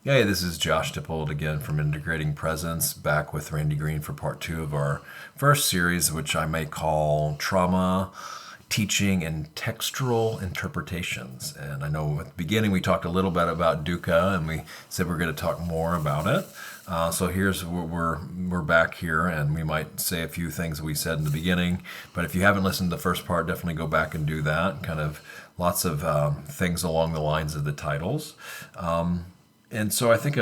Hey, this is Josh Dippold again from Integrating Presence, back with Randy Green for part two of our first series, which I may call Trauma, Teaching, and Textual Interpretations. And I know at the beginning we talked a little bit about Dukkha, and we said we're going to talk more about it. So here's what we're back here, and we might say a few things we said in the beginning. But if you haven't listened to the first part, definitely go back and do that. Kind of lots of things along the lines of the titles. And so I think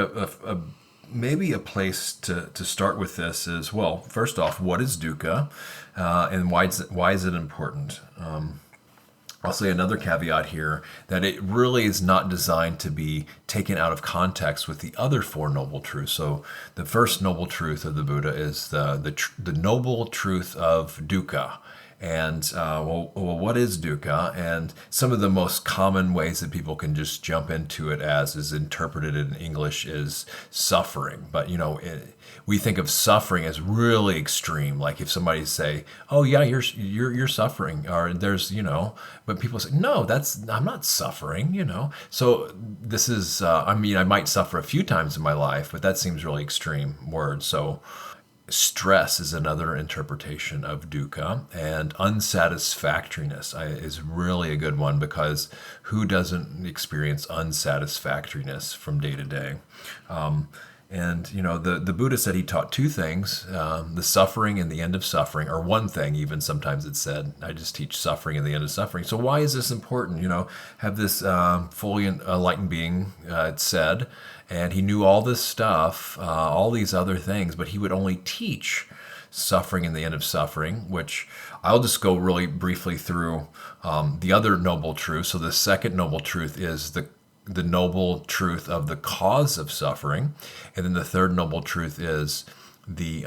maybe a place to start with this is, well, first off, what is dukkha, and why is it important? I'll say another caveat here that it really is not designed to be taken out of context with the other Four Noble Truths. So the first noble truth of the Buddha is the noble truth of dukkha. And what is dukkha? And some of the most common ways that people can just jump into it as is interpreted in English is suffering. But we think of suffering as really extreme. Like if somebody say, "Oh yeah, you're suffering," or there's but people say, "No, I'm not suffering." So this is I might suffer a few times in my life, but that seems really extreme word. So stress is another interpretation of dukkha, and unsatisfactoriness is really a good one, because who doesn't experience unsatisfactoriness from day to day? And the Buddha said he taught two things: the suffering and the end of suffering, or one thing. Even sometimes it's said, "I just teach suffering and the end of suffering." So why is this important? Have this fully enlightened being, it's said, and he knew all this stuff, all these other things, but he would only teach suffering and the end of suffering, which I'll just go really briefly through the other noble truth. So the second noble truth is the noble truth of the cause of suffering, and then the third noble truth is the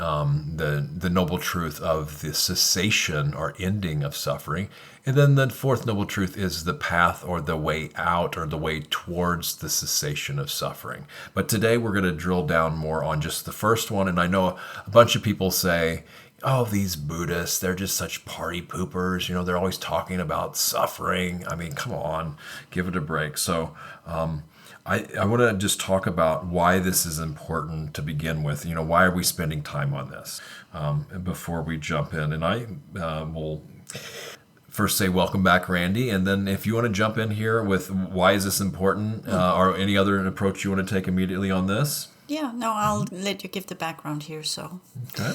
noble truth of the cessation or ending of suffering, and then the fourth noble truth is the path or the way out or the way towards the cessation of suffering. But today we're going to drill down more on just the first one. And I know a bunch of people say, "Oh, these Buddhists, they're just such party poopers. They're always talking about suffering. I mean, come on, give it a break." So I want to just talk about why this is important to begin with. Why are we spending time on this before we jump in? And I will first say welcome back, Randy. And then if you want to jump in here with why is this important, or any other approach you want to take immediately on this. Yeah, no, I'll let you give the background here. So, Okay.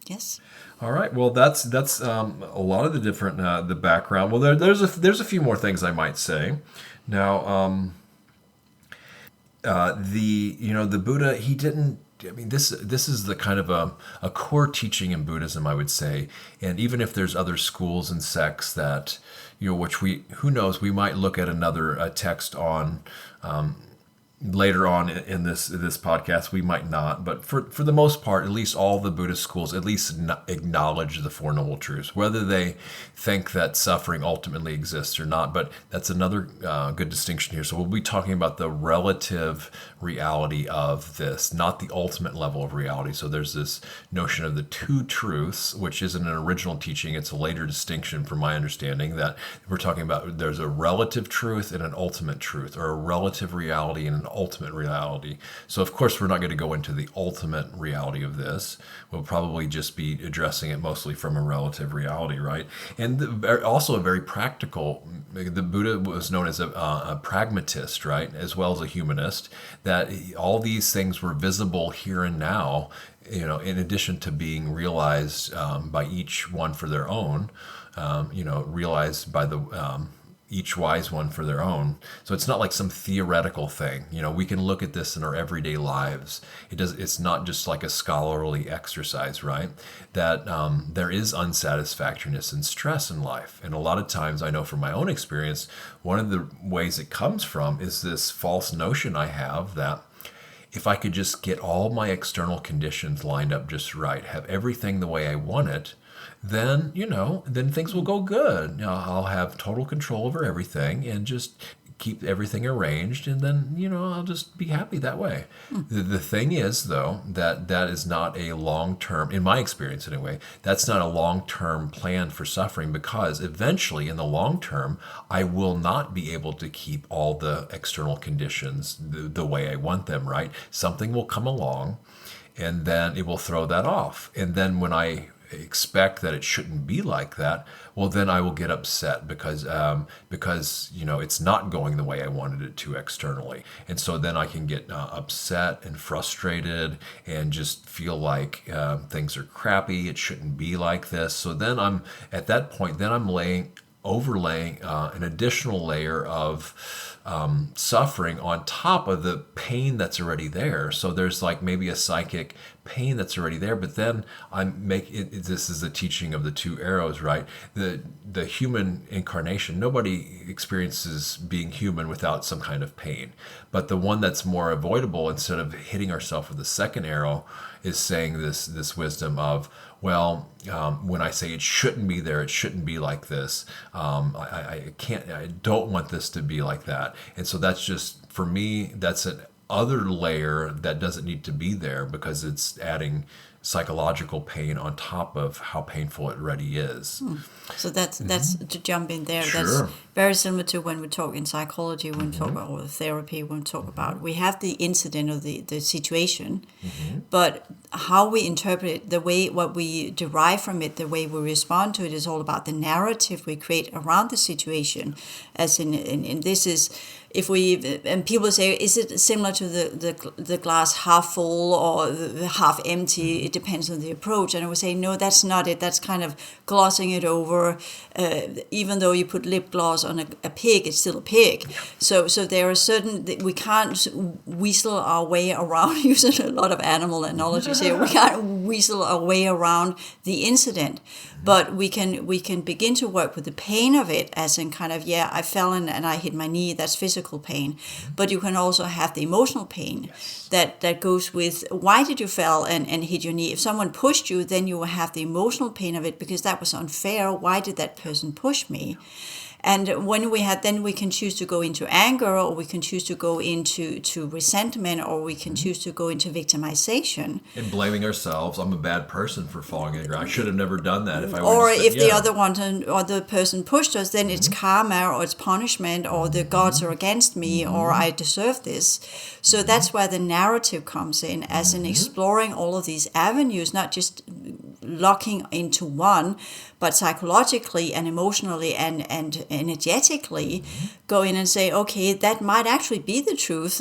yes. All right. Well, that's a lot of the different the background. Well, there's a few more things I might say. Now, the Buddha, he didn't. I mean, this is the kind of a core teaching in Buddhism, I would say. And even if there's other schools and sects that which who knows, we might look at another text on. Later on in this podcast, we might not, but for the most part, at least all the Buddhist schools at least acknowledge the Four Noble Truths, whether they think that suffering ultimately exists or not. But that's another good distinction here. So we'll be talking about the relative reality of this, not the ultimate level of reality. So there's this notion of the two truths, which isn't an original teaching. It's a later distinction, from my understanding, that we're talking about there's a relative truth and an ultimate truth, or a relative reality and an ultimate reality. So of course we're not going to go into the ultimate reality of this. We'll probably just be addressing it mostly from a relative reality, right? And also a very practical. The Buddha was known as a pragmatist, right, as well as a humanist. That all these things were visible here and now, in addition to being realized by each one for their own. Realized by the each wise one for their own. So it's not like some theoretical thing. We can look at this in our everyday lives. It's not just like a scholarly exercise, right? That there is unsatisfactoriness and stress in life. And a lot of times, I know from my own experience, one of the ways it comes from is this false notion I have that if I could just get all my external conditions lined up just right, have everything the way I want it, then things will go good. I'll have total control over everything and just keep everything arranged, and then, I'll just be happy that way. The thing is, though, that is not a long-term, in my experience anyway, that's not a long-term plan for suffering, because eventually in the long term, I will not be able to keep all the external conditions the way I want them, right? Something will come along, and then it will throw that off. And then when I expect that it shouldn't be like that, well, then I will get upset because it's not going the way I wanted it to externally, and so then I can get upset and frustrated and just feel like things are crappy. It shouldn't be like this. So then I'm at that point. Then I'm overlaying an additional layer of suffering on top of the pain that's already there. So there's like maybe a psychic pain that's already there, but then this is the teaching of the two arrows, right? The human incarnation, nobody experiences being human without some kind of pain. But the one that's more avoidable, instead of hitting ourselves with the second arrow, is saying this wisdom of, well, when I say it shouldn't be there, it shouldn't be like this. I don't want this to be like that. And so that's just, for me, that's an other layer that doesn't need to be there, because it's adding psychological pain on top of how painful it already is. So that's to jump in there. Sure. That's very similar to when we talk in psychology, when we talk about, or therapy, when we talk about, we have the incident or the situation, but how we interpret it, the way what we derive from it, the way we respond to it, is all about the narrative we create around the situation. As in this is, if we, and people say, is it similar to the glass half full or half empty? It depends on the approach. And I would say, no, that's not it. That's kind of glossing it over. Even though you put lip gloss on a pig, it's still a pig. Yeah. So there are certain, we can't weasel our way around, using a lot of animal analogies here, we can't weasel our way around the incident. But we can begin to work with the pain of it, as in kind of, I fell and I hit my knee, that's physical pain. But you can also have the emotional pain that goes with, why did you fall and hit your knee? If someone pushed you, then you will have the emotional pain of it, because that was unfair. Why did that person push me? And when then we can choose to go into anger, or we can choose to go into resentment, or we can choose to go into victimization. And blaming ourselves. I'm a bad person for falling in the ground. I should have never done that. The other one or the person pushed us, then it's karma, or it's punishment, or the gods are against me, or I deserve this. So that's where the narrative comes in, as in exploring all of these avenues, not just locking into one, but psychologically and emotionally and energetically go in and say, okay, that might actually be the truth,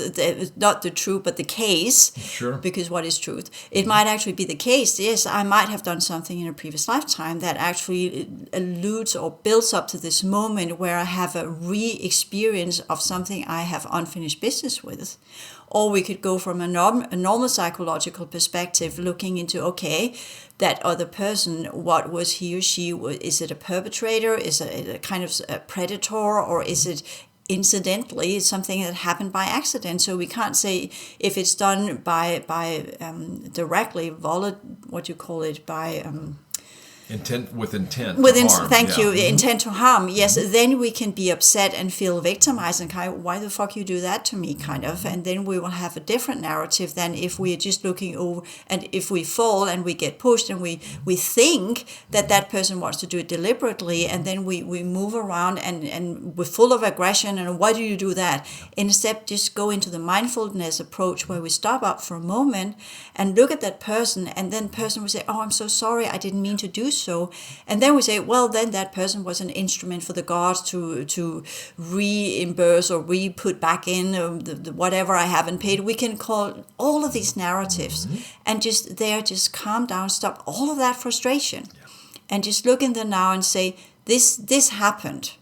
not the truth, but the case. Sure. Because what is truth? It might actually be the case. Yes, I might have done something in a previous lifetime that actually alludes or builds up to this moment where I have a re-experience of something I have unfinished business with. Or we could go from a normal psychological perspective, looking into, okay, that other person, what was he or she? Is it a perpetrator? Is it a kind of a predator? Or is it incidentally something that happened by accident? So we can't say if it's done by directly, what you call it, by... Intent to harm. Thank you. Intent to harm. Yes, then we can be upset and feel victimized and kind of, why the fuck you do that to me, kind of. And then we will have a different narrative than if we are just looking over, and if we fall and we get pushed and we think that person wants to do it deliberately, and then we move around and we're full of aggression, and why do you do that? Instead, just go into the mindfulness approach, where we stop up for a moment and look at that person, and then person will say, oh, I'm so sorry, I didn't mean to do so. And then we say, well, then that person was an instrument for the gods to reimburse or re-put back in the whatever I haven't paid. We can call all of these narratives and just calm down, stop all of that frustration, and just look in the now and say, this happened.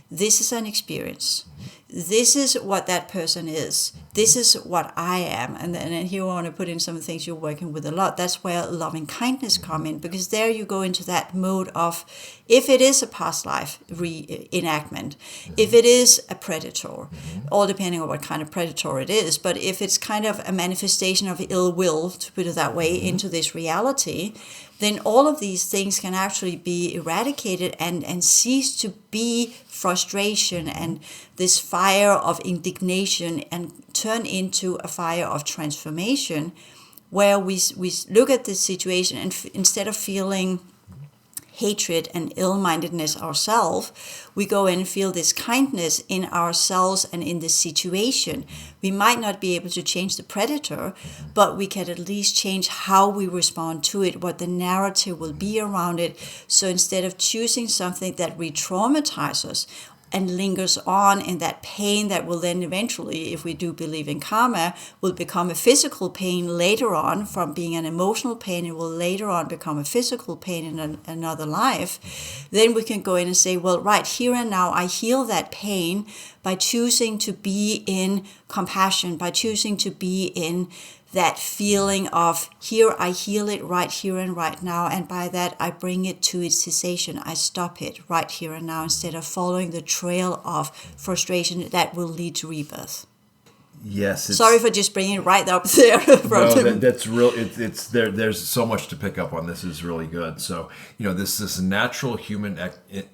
This is an experience. This is what that person is. this is what I am. And then here I want to put in some things you're working with a lot. That's where loving kindness come in, because there you go into that mode of, if it is a past life reenactment, if it is a predator, all depending on what kind of predator it is, but if it's kind of a manifestation of ill will, to put it that way, into this reality, then all of these things can actually be eradicated and cease to be frustration and this fire of indignation, and turn into a fire of transformation, where we look at this situation and instead of feeling hatred and ill-mindedness ourselves, we go and feel this kindness in ourselves and in the situation. We might not be able to change the predator, but we can at least change how we respond to it, what the narrative will be around it. So instead of choosing something that re-traumatizes us and lingers on in that pain that will then eventually, if we do believe in karma, will become a physical pain later on. From being an emotional pain, it will later on become a physical pain in another life. Then we can go in and say, well, right here and now, I heal that pain by choosing to be in compassion, by choosing to be in that feeling of, here I heal it right here and right now, and by that I bring it to its cessation. I stop it right here and now, instead of following the trail of frustration that will lead to rebirth. Yes. Sorry for just bringing it right up there. That's real. It's there. There's so much to pick up on. This is really good. So, this natural human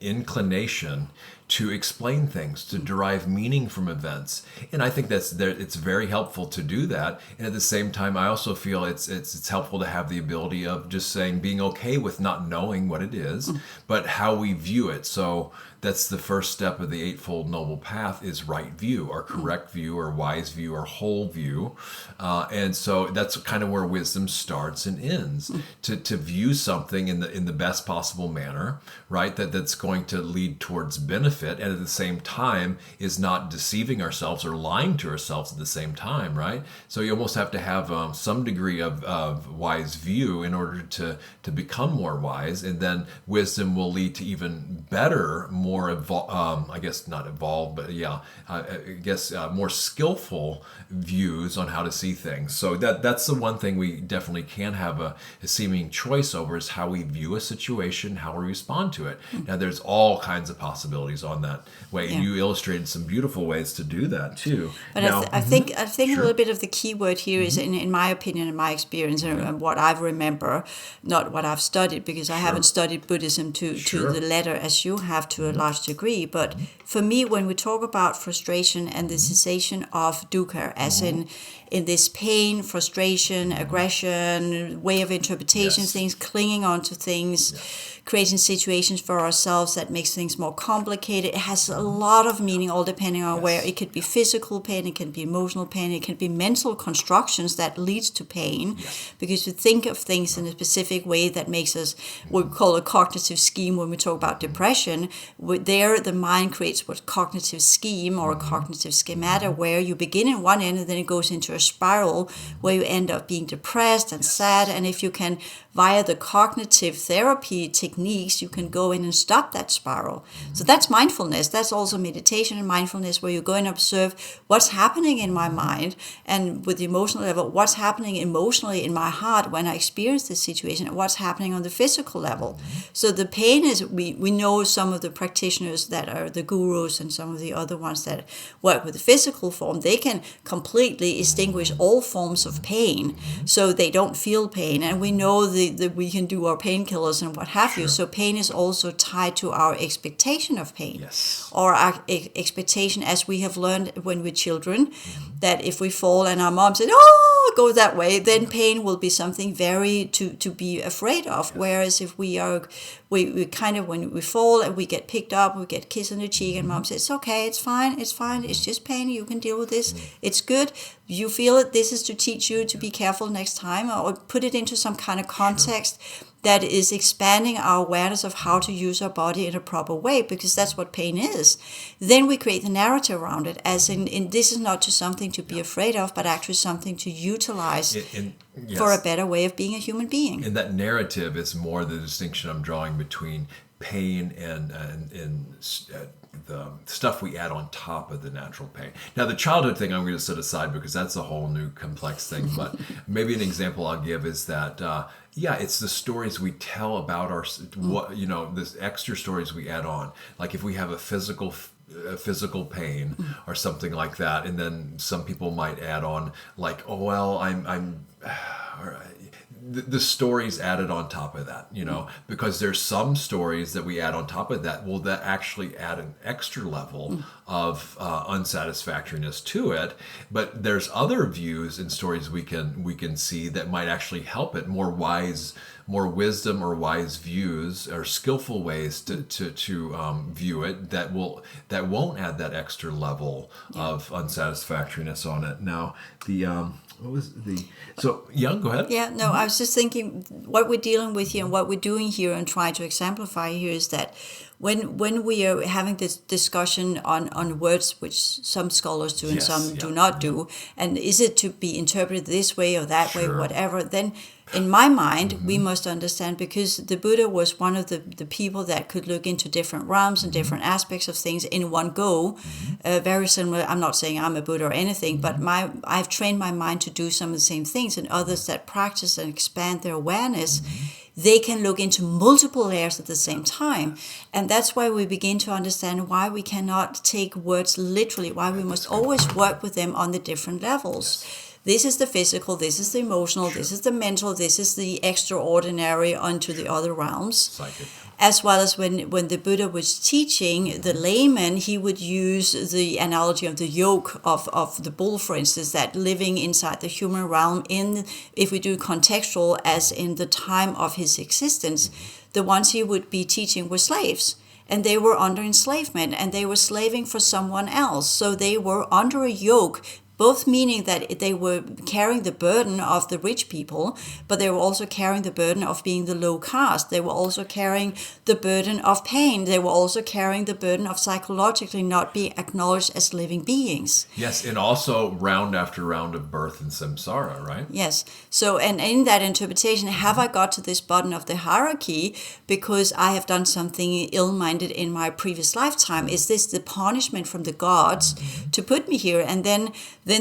inclination to explain things, to derive meaning from events, and I think it's very helpful to do that. And at the same time, I also feel it's helpful to have the ability of just being okay with not knowing what it is, but how we view it. So that's the first step of the Eightfold Noble Path, is right view, or correct view, or wise view, or whole view. And so that's kind of where wisdom starts and ends, to view something in the best possible manner, right? That's going to lead towards benefit, and at the same time is not deceiving ourselves or lying to ourselves at the same time, right? So you almost have to have some degree of wise view in order to become more wise, and then wisdom will lead to even better, more I guess not evolved, but more skillful views on how to see things. So that's the one thing we definitely can have a seeming choice over, is how we view a situation, how we respond to it. Now there's all kinds of possibilities on that way, and you illustrated some beautiful ways to do that too. But now, I think sure. A little bit of the key word here is, in my opinion, in my experience, and what I remember, not what I've studied, because I haven't studied Buddhism to the letter as you have to a large degree. But for me, when we talk about frustration and the cessation of dukkha, as in this pain, frustration, aggression, way of interpretation, things, clinging on to things, creating situations for ourselves that makes things more complicated. It has a lot of meaning, all depending on where. It could be physical pain, it can be emotional pain, it can be mental constructions that leads to pain, because we think of things in a specific way that makes us what we call a cognitive scheme. When we talk about depression, there the mind creates what cognitive scheme or a cognitive schemata, where you begin in one end and then it goes into a spiral where you end up being depressed and sad. And if you can, via the cognitive therapy techniques, you can go in and stop that spiral. So that's mindfulness. That's also meditation and mindfulness, where you go and observe what's happening in my mind, and with the emotional level, what's happening emotionally in my heart when I experience this situation, and what's happening on the physical level. So the pain is, we know some of the practitioners that are the gurus and some of the other ones that work with the physical form, they can completely extinguish all forms of pain, so they don't feel pain. And we know that we can do our painkillers and what have you. So pain is also tied to our expectation of pain, or our expectation, as we have learned when we're children, that if we fall and our mom said, "Oh, go that way," then pain will be something very to be afraid of. Whereas if we kind of, when we fall and we get picked up, we get kissed on the cheek, and mom says, "It's okay, it's fine, it's just pain, you can deal with this, it's good, you feel it, this is to teach you to be careful next time," or put it into some kind of context that is expanding our awareness of how to use our body in a proper way, because that's what pain is. Then we create the narrative around it, as in this is not just something to be afraid of, but actually something to utilize for a better way of being a human being. And that narrative is more the distinction I'm drawing between pain and the stuff we add on top of the natural pain. Now, the childhood thing I'm going to set aside because that's a whole new complex thing. But maybe an example I'll give is that, it's the stories we tell about this extra stories we add on. Like if we have a physical pain or something like that, and then some people might add on like, oh well, I'm the stories added on top of that, because there's some stories that we add on top of that that actually add an extra level of unsatisfactoriness to it. But there's other views and stories we can see that might actually help it, more wisdom or wise views or skillful ways to view it that won't add that extra level of unsatisfactoriness on it. Now go ahead. Yeah, no, I was just thinking what we're dealing with here and what we're doing here and trying to exemplify here is that when we are having this discussion on words, which some scholars do and some do not do, and is it to be interpreted this way or that way, whatever, then in my mind, we must understand, because the Buddha was one of the people that could look into different realms and different aspects of things in one go. Very similar, I'm not saying I'm a Buddha or anything, but I've trained my mind to do some of the same things, and others that practice and expand their awareness, they can look into multiple layers at the same time. And that's why we begin to understand why we cannot take words literally, why we must always work with them on the different levels. This is the physical, this is the emotional, this is the mental, this is the extraordinary onto the other realms. Psychic. As well as when the Buddha was teaching the layman, he would use the analogy of the yoke of the bull, for instance, that living inside the human realm, if we do contextual, as in the time of his existence, the ones he would be teaching were slaves. And they were under enslavement, and they were slaving for someone else. So they were under a yoke, both meaning that they were carrying the burden of the rich people, but they were also carrying the burden of being the low caste. They were also carrying the burden of pain. They were also carrying the burden of psychologically not being acknowledged as living beings. Yes, and also round after round of birth and samsara, right? Yes. So, and in that interpretation, have I got to this bottom of the hierarchy because I have done something ill-minded in my previous lifetime? Is this the punishment from the gods to put me here? And then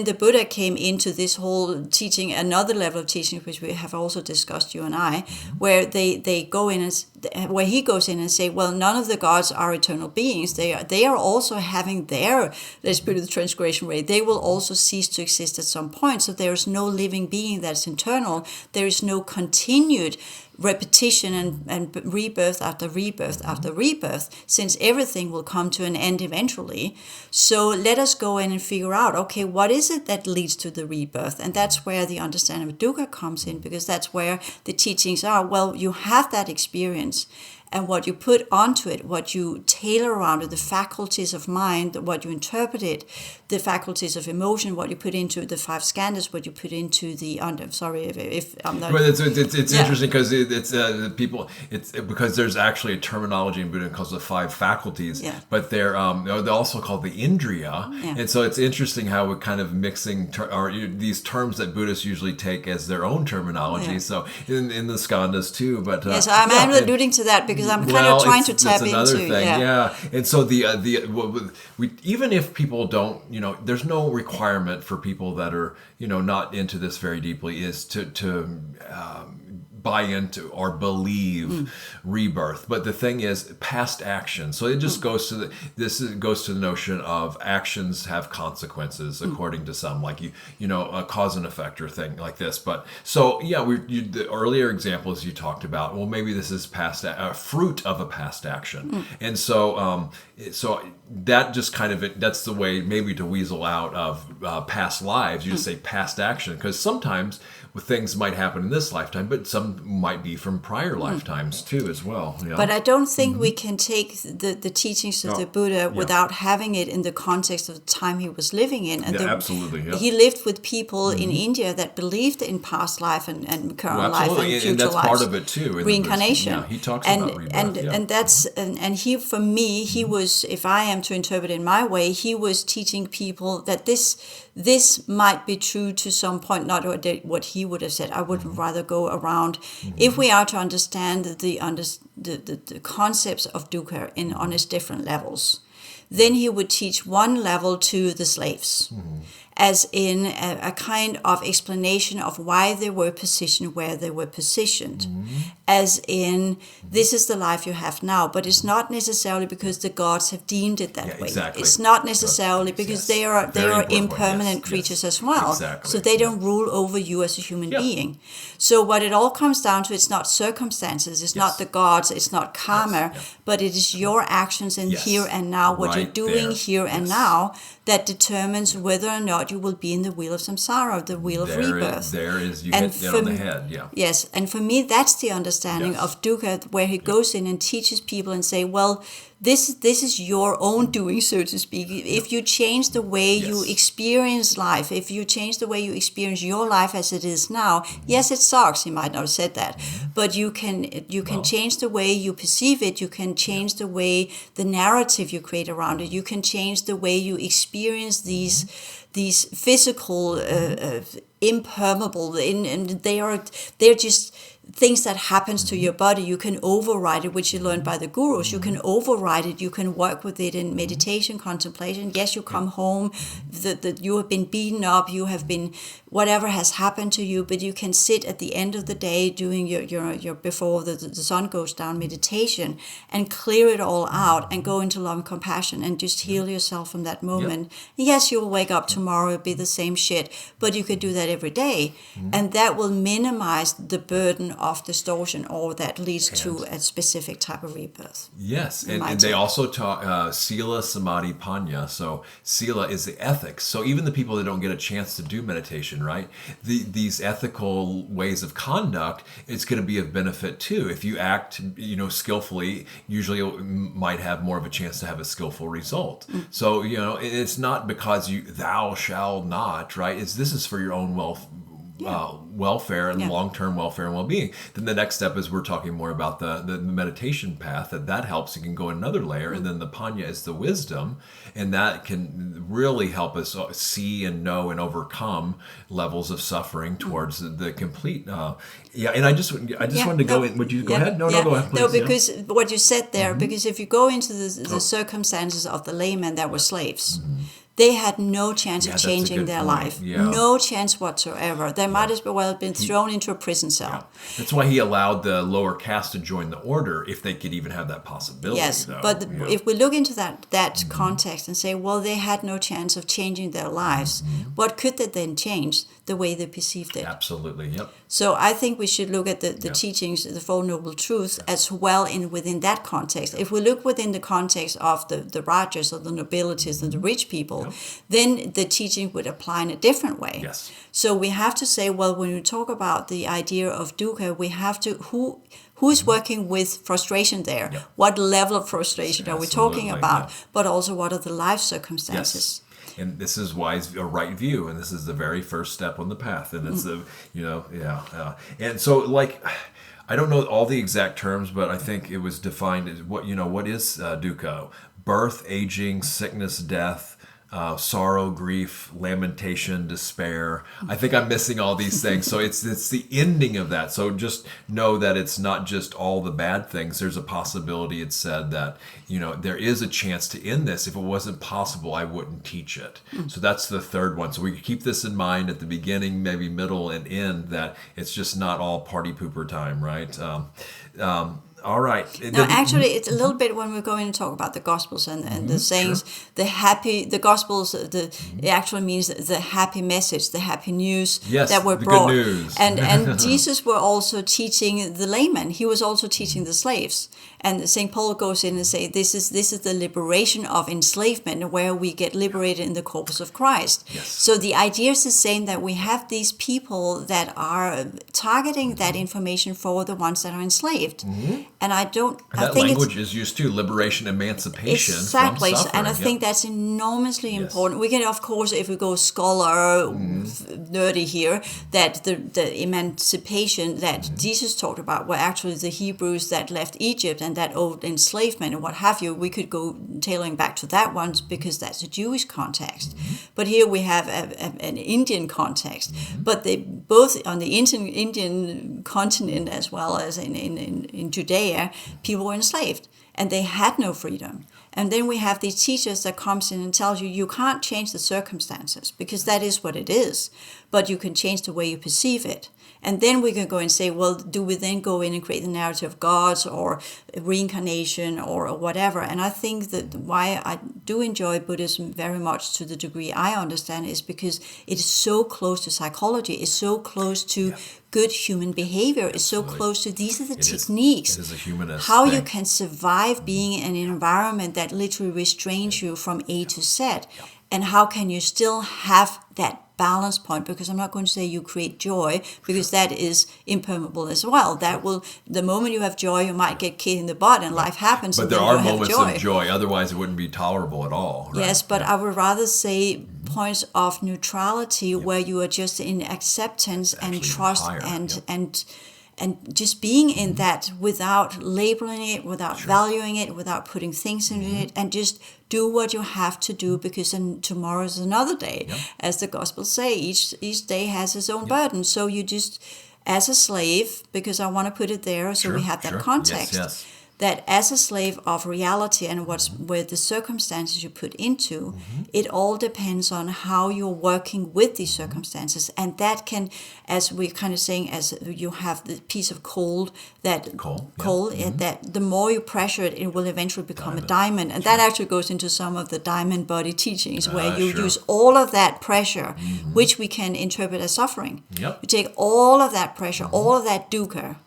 the Buddha came into this whole teaching, another level of teaching, which we have also discussed, you and I, where they go in where he goes in and say, well, none of the gods are eternal beings. They are also having their, let's put it, the transgression rate. They will also cease to exist at some point. So there is no living being that's eternal. There is no continued repetition and rebirth after rebirth after rebirth, since everything will come to an end eventually. So let us go in and figure out, okay, what is it that leads to the rebirth? And that's where the understanding of dukkha comes in, because that's where the teachings are. Well, you have that experience, and what you put onto it, what you tailor around it, the faculties of mind, what you interpret it, the faculties of emotion, what you put into the five skandhas, what you put into the I'm sorry if I'm not. Well, it's interesting because it's people. It's because there's actually a terminology in Buddhism called the five faculties, but they're also called the indriya, and so it's interesting how we're kind of mixing these terms that Buddhists usually take as their own terminology. So in the skandhas too, but yes, I'm alluding to that because I'm kind of trying to tap into thing. And so we even if people don't, there's no requirement for people that are not into this very deeply is to buy into or believe rebirth. But the thing is past action. So it just goes to the notion of actions have consequences according to some, like a cause and effect or thing like this. But so the earlier examples you talked about, well, maybe this is fruit of a past action. And so that just kind of that's the way maybe to weasel out of past lives. You just say past action, because sometimes things might happen in this lifetime, but some might be from prior lifetimes too as well. But I don't think we can take the teachings of the Buddha without having it in the context of the time he was living in. And absolutely. Yeah. He lived with people in India that believed in past life and current life and future and that's lives. part of it too. Reincarnation. He talks about rebirth. And that's and he, for me, he was, if I am to interpret in my way, he was teaching people that this this might be true to some point, not what he would have said. I would rather go around. If we are to understand the concepts of dukkha on its different levels, then he would teach one level to the slaves, as in a kind of explanation of why they were positioned where they were positioned, as in this is the life you have now, but it's not necessarily because the gods have deemed it that way. Exactly. It's not necessarily because they are impermanent creatures as well, exactly. so they don't rule over you as a human being. So what it all comes down to, it's not circumstances, it's not the gods, it's not karma, but it is your actions in here and now, what you're doing here and now, that determines whether or not you will be in the wheel of samsara, the wheel of rebirth. You hit it on the head, Yes, and for me, that's the understanding of dukkha, where he goes in and teaches people and say, well, this is your own doing, so to speak. If you change the way you experience life, if you change the way you experience your life as it is now, yes, it sucks. He might not have said that, but you can change the way you perceive it. You can change the way the narrative you create around it. You can change the way you experience these physical impermeable, and they're just things that happens to your body. You can override it, which you learned by the gurus. You can override it. You can work with it in meditation, contemplation. Yes, you come home, that you have been beaten up, you have been, whatever has happened to you, but you can sit at the end of the day doing your before the sun goes down meditation and clear it all out and go into love and compassion and just heal yourself from that moment. Yes, you will wake up tomorrow, it'll be the same shit, but you could do that every day, and that will minimize the burden of distortion, or that leads to a specific type of rebirth. Yes, and they also talk sila, samadhi, panya. So sila is the ethics. So even the people that don't get a chance to do meditation, right? These ethical ways of conduct, it's going to be of benefit too. If you act, skillfully, usually you might have more of a chance to have a skillful result. So it's not because thou shall not, right? This is for your own welfare and long-term welfare and well-being. Then the next step is we're talking more about the meditation path, that helps. You can go another layer, and then the panya is the wisdom, and that can really help us see and know and overcome levels of suffering towards the complete. And I just wanted to go in. Would you go ahead? No, go ahead, please. No, because what you said there, because if you go into the circumstances of the laymen that were slaves, they had no chance of changing their life. No chance whatsoever. They might as well have been thrown into a prison cell. That's why he allowed the lower caste to join the order, if they could even have that possibility. Yes, but if we look into that context and say, well, they had no chance of changing their lives, what could they then change? The way they perceived it. Absolutely, yep. So I think we should look at the teachings, the Four Noble Truths, as well within that context. If we look within the context of the Rajas or the nobilities and the rich people, then the teaching would apply in a different way. Yes. So we have to say, well, when we talk about the idea of dukkha, we have to, who is working with frustration there? What level of frustration are we talking about? But also, what are the life circumstances? Yes. And this is why it's a right view, and this is the very first step on the path. And it's And so, I don't know all the exact terms, but I think it was defined as what is dukkha: birth, aging, sickness, death, sorrow, grief, lamentation, despair. I think I'm missing all these things. So it's the ending of that. So just know that it's not just all the bad things. There's a possibility, it's said, that there is a chance to end this. If it wasn't possible, I wouldn't teach it. So that's the third one. So we keep this in mind at the beginning, maybe middle and end, that it's just not all party pooper time, right? All right. No, actually, it's a little bit when we're going to talk about the Gospels and the sayings. The Gospels, it actually means the happy message, the happy news that were brought. Good news. And Jesus were also teaching the laymen. He was also teaching the slaves. And St. Paul goes in and says, this is the liberation of enslavement, where we get liberated in the corpus of Christ. Yes. So the idea is the same, that we have these people that are targeting that information for the ones that are enslaved. And I don't. And I that think language is used to liberation, emancipation exactly, from suffering. and I think that's enormously important. We can, of course, if we go scholar nerdy here, that the emancipation that Jesus talked about were actually the Hebrews that left Egypt and that old enslavement and what have you. We could go tailing back to that one because that's a Jewish context. But here we have an Indian context. But they both on the Indian continent as well as in Judea, people were enslaved and they had no freedom. And then we have these teachers that comes in and tells you you can't change the circumstances because that is what it is, but you can change the way you perceive it. And then we can go and say, well, do we then go in and create the narrative of gods or reincarnation or whatever? And I think that why I do enjoy Buddhism very much to the degree I understand is because it is so close to psychology, it's so close to good human behavior, it's so close to these are the techniques. It is a humanist how thing. you can survive being in an environment that literally restrains you from A to Z. And how can you still have that balance point? Because I'm not going to say you create joy, because that is impermeable as well. That will, the moment you have joy, you might get kicked in the butt and life happens. But and there then are you have moments of joy, otherwise it wouldn't be tolerable at all. Right? Yes, but I would rather say points of neutrality where you are just in acceptance and trust higher, and just being in that without labeling it, without valuing it, without putting things into it, and just do what you have to do because then tomorrow is another day. As the Gospels say, each day has its own burden. So you just, as a slave, because I want to put it there so we have that context, that as a slave of reality and where the circumstances you put into, it all depends on how you're working with these circumstances. And that can, as we're kind of saying, as you have the piece of coal, that the more you pressure it, it will eventually become a diamond. And that actually goes into some of the diamond body teachings where you use all of that pressure, which we can interpret as suffering. You take all of that pressure, all of that dukkha,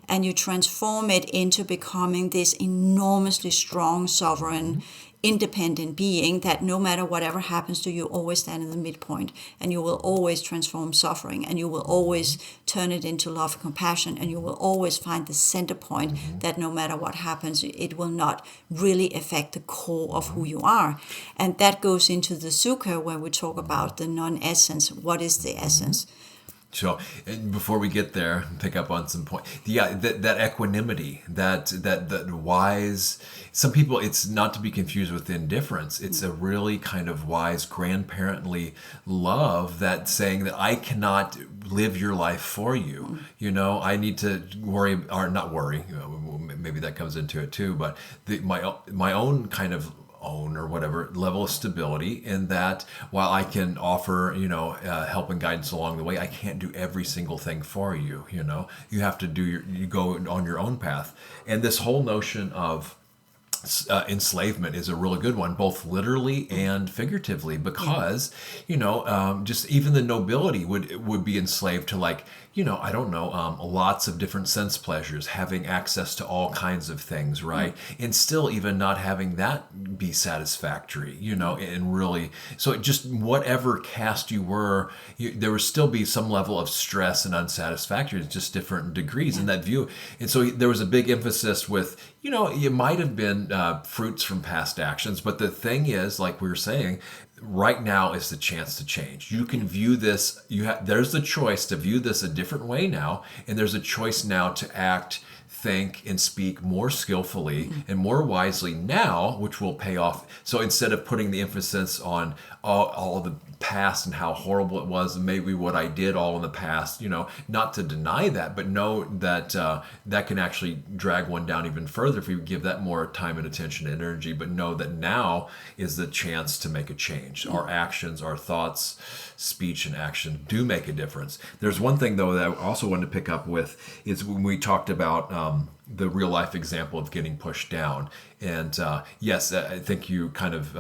and you transform it into becoming this enormously strong, sovereign, independent being that no matter whatever happens to you, always stand in the midpoint, and you will always transform suffering, and you will always turn it into love and compassion, and you will always find the center point that no matter what happens, it will not really affect the core of who you are. And that goes into the sukha when we talk about the non-essence. What is the essence? So, and before we get there, pick up on some point. That equanimity, that wise. Some people, it's not to be confused with indifference. It's a really kind of wise, grandparently love that saying that I cannot live your life for you. You know, I need to worry or not worry. You know, maybe that comes into it too. But my own kind of own or whatever level of stability in that while I can offer, help and guidance along the way, I can't do every single thing for you. You have to you go on your own path. And this whole notion of enslavement is a really good one, both literally and figuratively, because just even the nobility would be enslaved to lots of different sense pleasures, having access to all kinds of things, right? And still even not having that be satisfactory, and really, so just whatever caste you were, there would still be some level of stress and unsatisfactory, just different degrees in that view. And so there was a big emphasis with, it might have been fruits from past actions, but the thing is, like we were saying, right now is the chance to change. You can view this, there's the choice to view this a different way now, and there's a choice now to act, think, and speak more skillfully and more wisely now, which will pay off. So instead of putting the emphasis on all the past and how horrible it was, and maybe what I did all in the past, not to deny that, but know that that can actually drag one down even further if you give that more time and attention and energy, but know that now is the chance to make a change. Our actions, our thoughts, speech and action do make a difference. There's one thing though that I also wanted to pick up with is when we talked about the real life example of getting pushed down. And yes, I think you kind of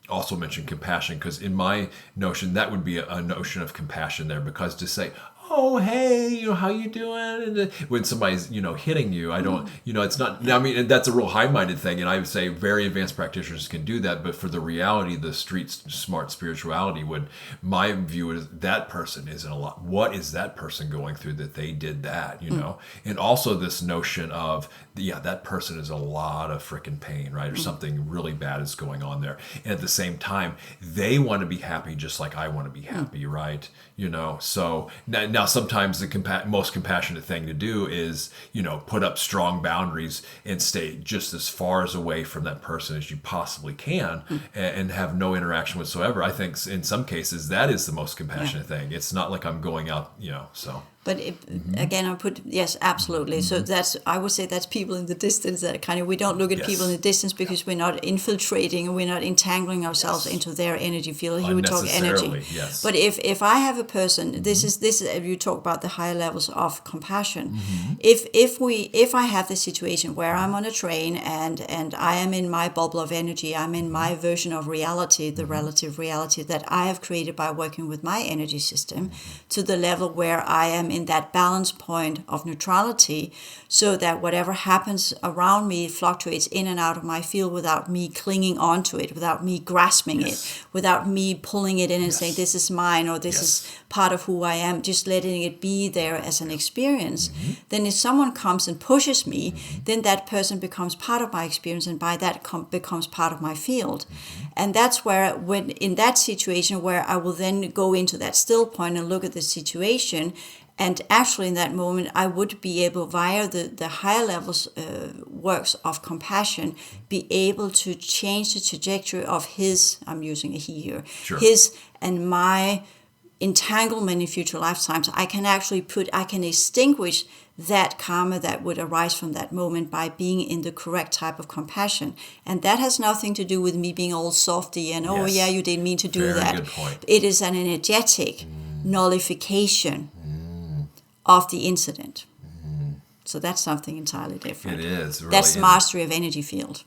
also mentioned compassion, because in my notion, that would be a notion of compassion there, because to say, oh, hey, how you doing? And when somebody's, hitting you, I don't, it's not, I mean, and that's a real high-minded thing. And I would say very advanced practitioners can do that. But for the reality, the street smart spirituality my view is that person isn't a lot. What is that person going through that they did that, And also this notion of, that person is a lot of freaking pain, right? Or something really bad is going on there. And at the same time, they want to be happy just like I want to be happy, right? So now sometimes the most compassionate thing to do is, put up strong boundaries and stay just as far as away from that person as you possibly can and have no interaction whatsoever. I think in some cases that is the most compassionate thing. It's not like I'm going out, so. But again, yes, absolutely. So I would say that's people in the distance that we don't look at people in the distance because we're not infiltrating and we're not entangling ourselves into their energy field. You would talk energy. Yes. But if I have a person, this is you talk about the higher levels of compassion. If I have the situation where I'm on a train and I am in my bubble of energy, I'm in my version of reality, the relative reality that I have created by working with my energy system, to the level where I am in that balance point of neutrality, so that whatever happens around me fluctuates in and out of my field without me clinging onto it, without me grasping it, without me pulling it in and saying this is mine or this is part of who I am, just letting it be there as an experience. Then if someone comes and pushes me, then that person becomes part of my experience, and by that becomes part of my field. And that's where, when in that situation where I will then go into that still point and look at the situation, and actually in that moment, I would be able, via the higher levels works of compassion, be able to change the trajectory of I'm using a he here, his and my entanglement in future lifetimes. I can extinguish that karma that would arise from that moment by being in the correct type of compassion. And that has nothing to do with me being all softy and, you didn't mean to do that. Good point. It is an energetic nullification of the incident. So that's something entirely different. It is. Really that's mastery of energy field.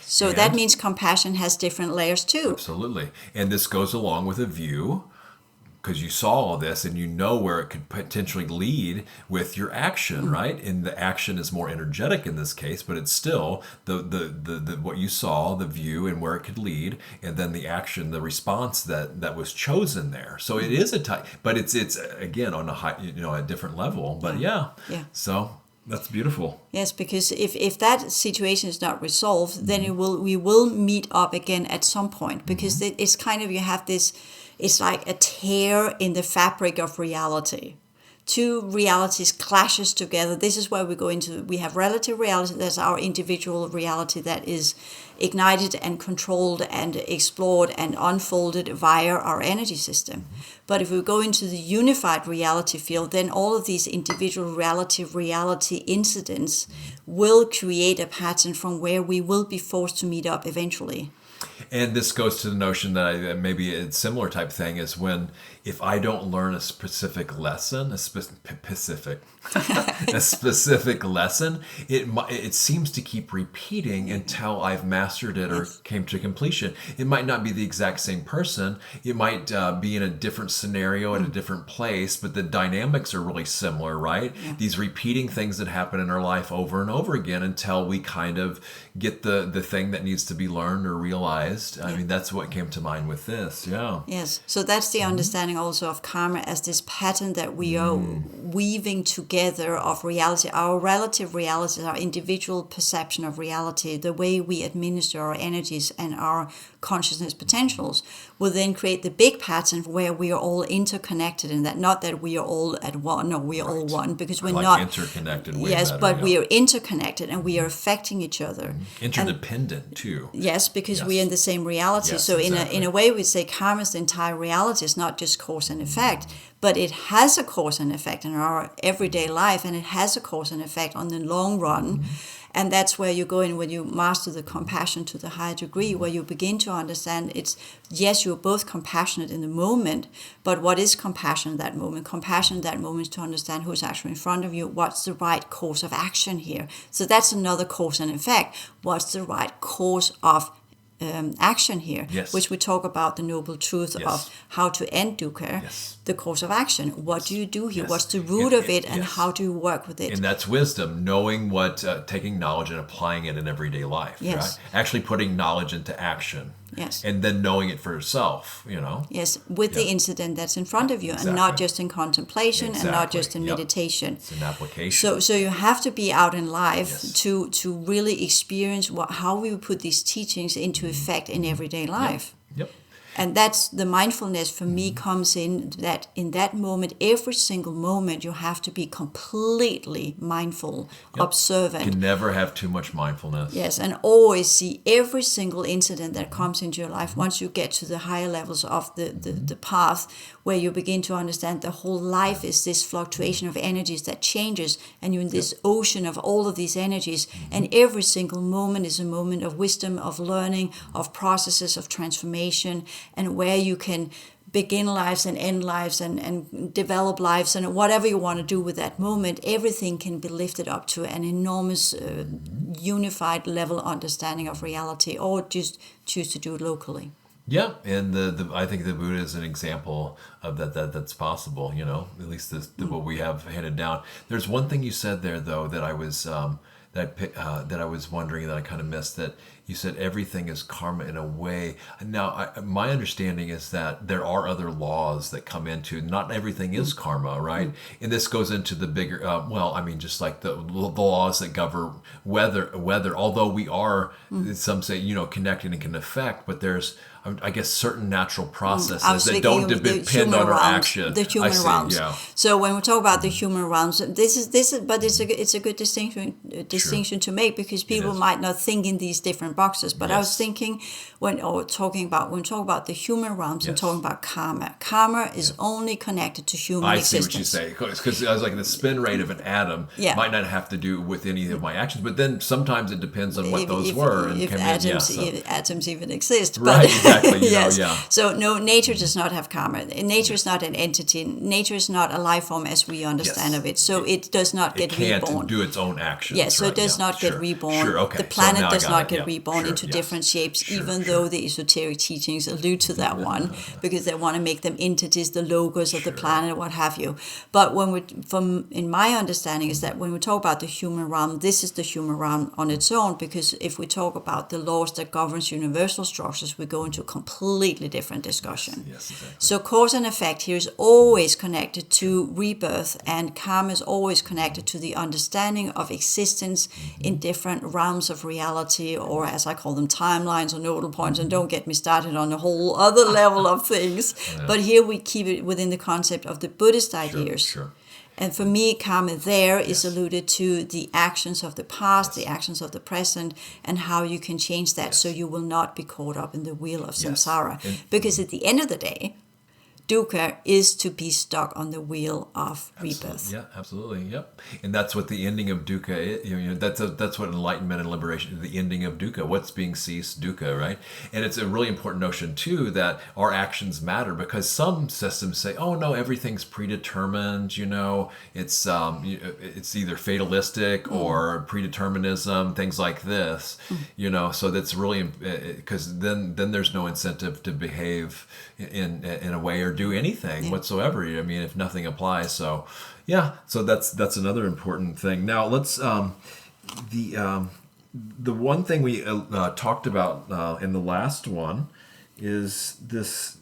So that means compassion has different layers too. Absolutely. And this goes along with a view, because you saw all this and you know where it could potentially lead with your action, right? And the action is more energetic in this case, but it's still the what you saw, the view, and where it could lead, and then the action, the response that was chosen there. So it is a type, but it's again on a high, a different level. But so that's beautiful. Yes, because if that situation is not resolved, then we will meet up again at some point, because it's you have this. It's like a tear in the fabric of reality. Two realities clashes together. This is where we have relative reality, that's our individual reality that is ignited and controlled and explored and unfolded via our energy system. But if we go into the unified reality field, then all of these individual relative reality incidents will create a pattern from where we will be forced to meet up eventually. And this goes to the notion that maybe a similar type thing is if I don't learn a specific lesson, a specific lesson, it seems to keep repeating until I've mastered it or came to completion. It might not be the exact same person. It might be in a different scenario at a different place, but the dynamics are really similar, right? Yeah. These repeating things that happen in our life over and over again until we kind of get the thing that needs to be learned or realized. I mean, that's what came to mind with this. Yeah. Yes. So that's the understanding also of karma as this pattern that we are weaving together of reality, our relative realities, our individual perception of reality, the way we administer our energies and our consciousness potentials will then create the big pattern where we are all interconnected, and that not that we are all at one or we are all one, because we're not interconnected. We are interconnected and we are affecting each other. Interdependent too. Yes, because we are in the same reality. Yes, so exactly. in a way we say karma is the entire reality. It's not just cause and effect, but it has a cause and effect in our everyday life, and it has a cause and effect on the long run. And that's where you go in when you master the compassion to the higher degree, where you begin to understand yes, you're both compassionate in the moment, but what is compassion in that moment? Compassion in that moment is to understand who's actually in front of you, what's the right course of action here. So that's another cause and effect. What's the right course of action here, Yes. which we talk about the noble truth Yes. of how to end dukkha, Yes. the course of action. What do you do here? Yes. What's the root of it, and yes. how do you work with it? And that's wisdom, knowing what, taking knowledge and applying it in everyday life. Yes. Right? Actually putting knowledge into action. Yes. And then knowing it for yourself, Yes, with the incident that's in front of you, and not Exactly. just in contemplation and not Exactly. just in Yep. meditation. It's an application. So you have to be out in life Yes. to really experience how we put these teachings into effect in everyday life. Yep. And that's the mindfulness for me comes in that moment, every single moment, you have to be completely mindful, observant. You can never have too much mindfulness. Yes, and always see every single incident that comes into your life. Once you get to the higher levels of the path, where you begin to understand the whole life is this fluctuation of energies that changes, and you're in this ocean of all of these energies, and every single moment is a moment of wisdom, of learning, of processes, of transformation, and where you can begin lives and end lives and develop lives and whatever you want to do with that moment, everything can be lifted up to an enormous unified level understanding of reality, or just choose to do it locally. Yeah, and I think the Buddha is an example of that's possible. At least what we have handed down. There's one thing you said there though that I was that I was wondering, that I kind of missed, that you said everything is karma in a way. Now, my understanding is that there are other laws that come into, not everything is karma, right? And this goes into the bigger, just like the laws that govern weather, although we are, some say, connected and can affect, but there's, I guess, certain natural processes that don't depend on our action. The human realms. Yeah. So when we talk about the human realms, this is, but it's a good distinction to make, because people might not think in these different boxes. But I was thinking when talking about the human realms and talking about karma. Karma is only connected to human existence. I see what you say, because I was like, the spin rate of an atom might not have to do with any of my actions, but then sometimes it depends on what those were. And if atoms even exist. Right, exactly. Yes. So no, nature does not have karma. Nature is not an entity. Nature is not a life form as we understand of it. So it does not get reborn. It can't do its own actions. Yes, so it does not get reborn. Sure, okay. The planet does not get reborn into different shapes, even though the esoteric teachings allude to that one, because they want to make them entities, the logos of the planet, what have you. But in my understanding is that when we talk about the human realm, this is the human realm on its own, because if we talk about the laws that governs universal structures, we go into a completely different discussion. Yes, exactly. So cause and effect here is always connected to rebirth, and karma is always connected to the understanding of existence in different realms of reality, or as I call them, timelines or nodal points. And don't get me started on a whole other level of things. But here we keep it within the concept of the Buddhist ideas. Sure. And for me, karma there is alluded to the actions of the past, the actions of the present, and how you can change that so you will not be caught up in the wheel of samsara. Because at the end of the day, dukkha is to be stuck on the wheel of rebirth. Yeah, absolutely. Yep. And that's what the ending of dukkha is. That's what enlightenment and liberation, the ending of dukkha. What's being ceased, dukkha, right? And it's a really important notion too, that our actions matter, because some systems say, "Oh no, everything's predetermined." It's either fatalistic or predeterminism, things like this. So that's really, because then there's no incentive to behave in a way or do anything whatsoever. If nothing applies. So that's another important thing. Now let's the one thing we talked about in the last one is this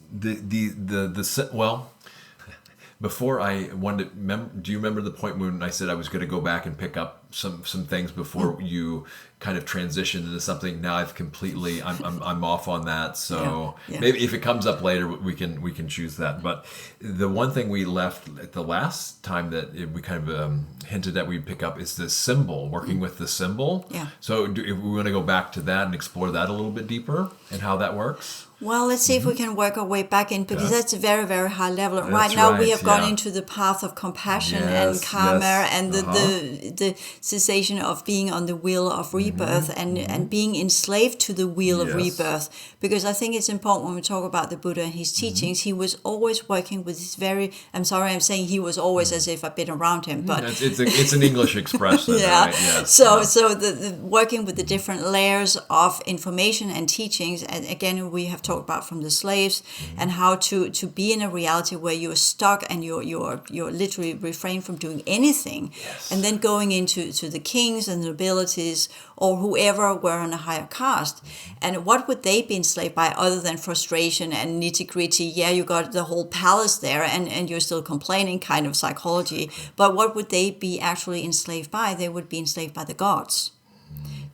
before I wanted to, do you remember the point when I said I was going to go back and pick up some things before you kind of transitioned into something? Now I'm off on that. So maybe if it comes up later, we can choose that. But the one thing we left at the last time that we kind of hinted that we'd pick up is the symbol, working with the symbol. Yeah. So if we want to go back to that and explore that a little bit deeper and how that works. Well, let's see if we can work our way back in, because that's a very, very high level. That's Right now, we right, have gone yeah. into the path of compassion and Yes, karma yes, and the cessation of being on the wheel of rebirth and being enslaved to the wheel of Yes. rebirth. Because I think it's important when we talk about the Buddha and his teachings, he was always working with this very, I'm sorry, I'm saying he was always as if I've been around him, but It's an English expression, yeah. right? Yes. So the working with the different layers of information and teachings, and again we have talked about from the slaves and how to be in a reality where you're stuck and you're literally refrain from doing anything, and then going into the kings and the nobilities or whoever were on a higher caste, and what would they be enslaved by other than frustration and nitty gritty? Yeah, you got the whole palace there, and you're still complaining kind of psychology, but what would they be actually enslaved by? They would be enslaved by the gods.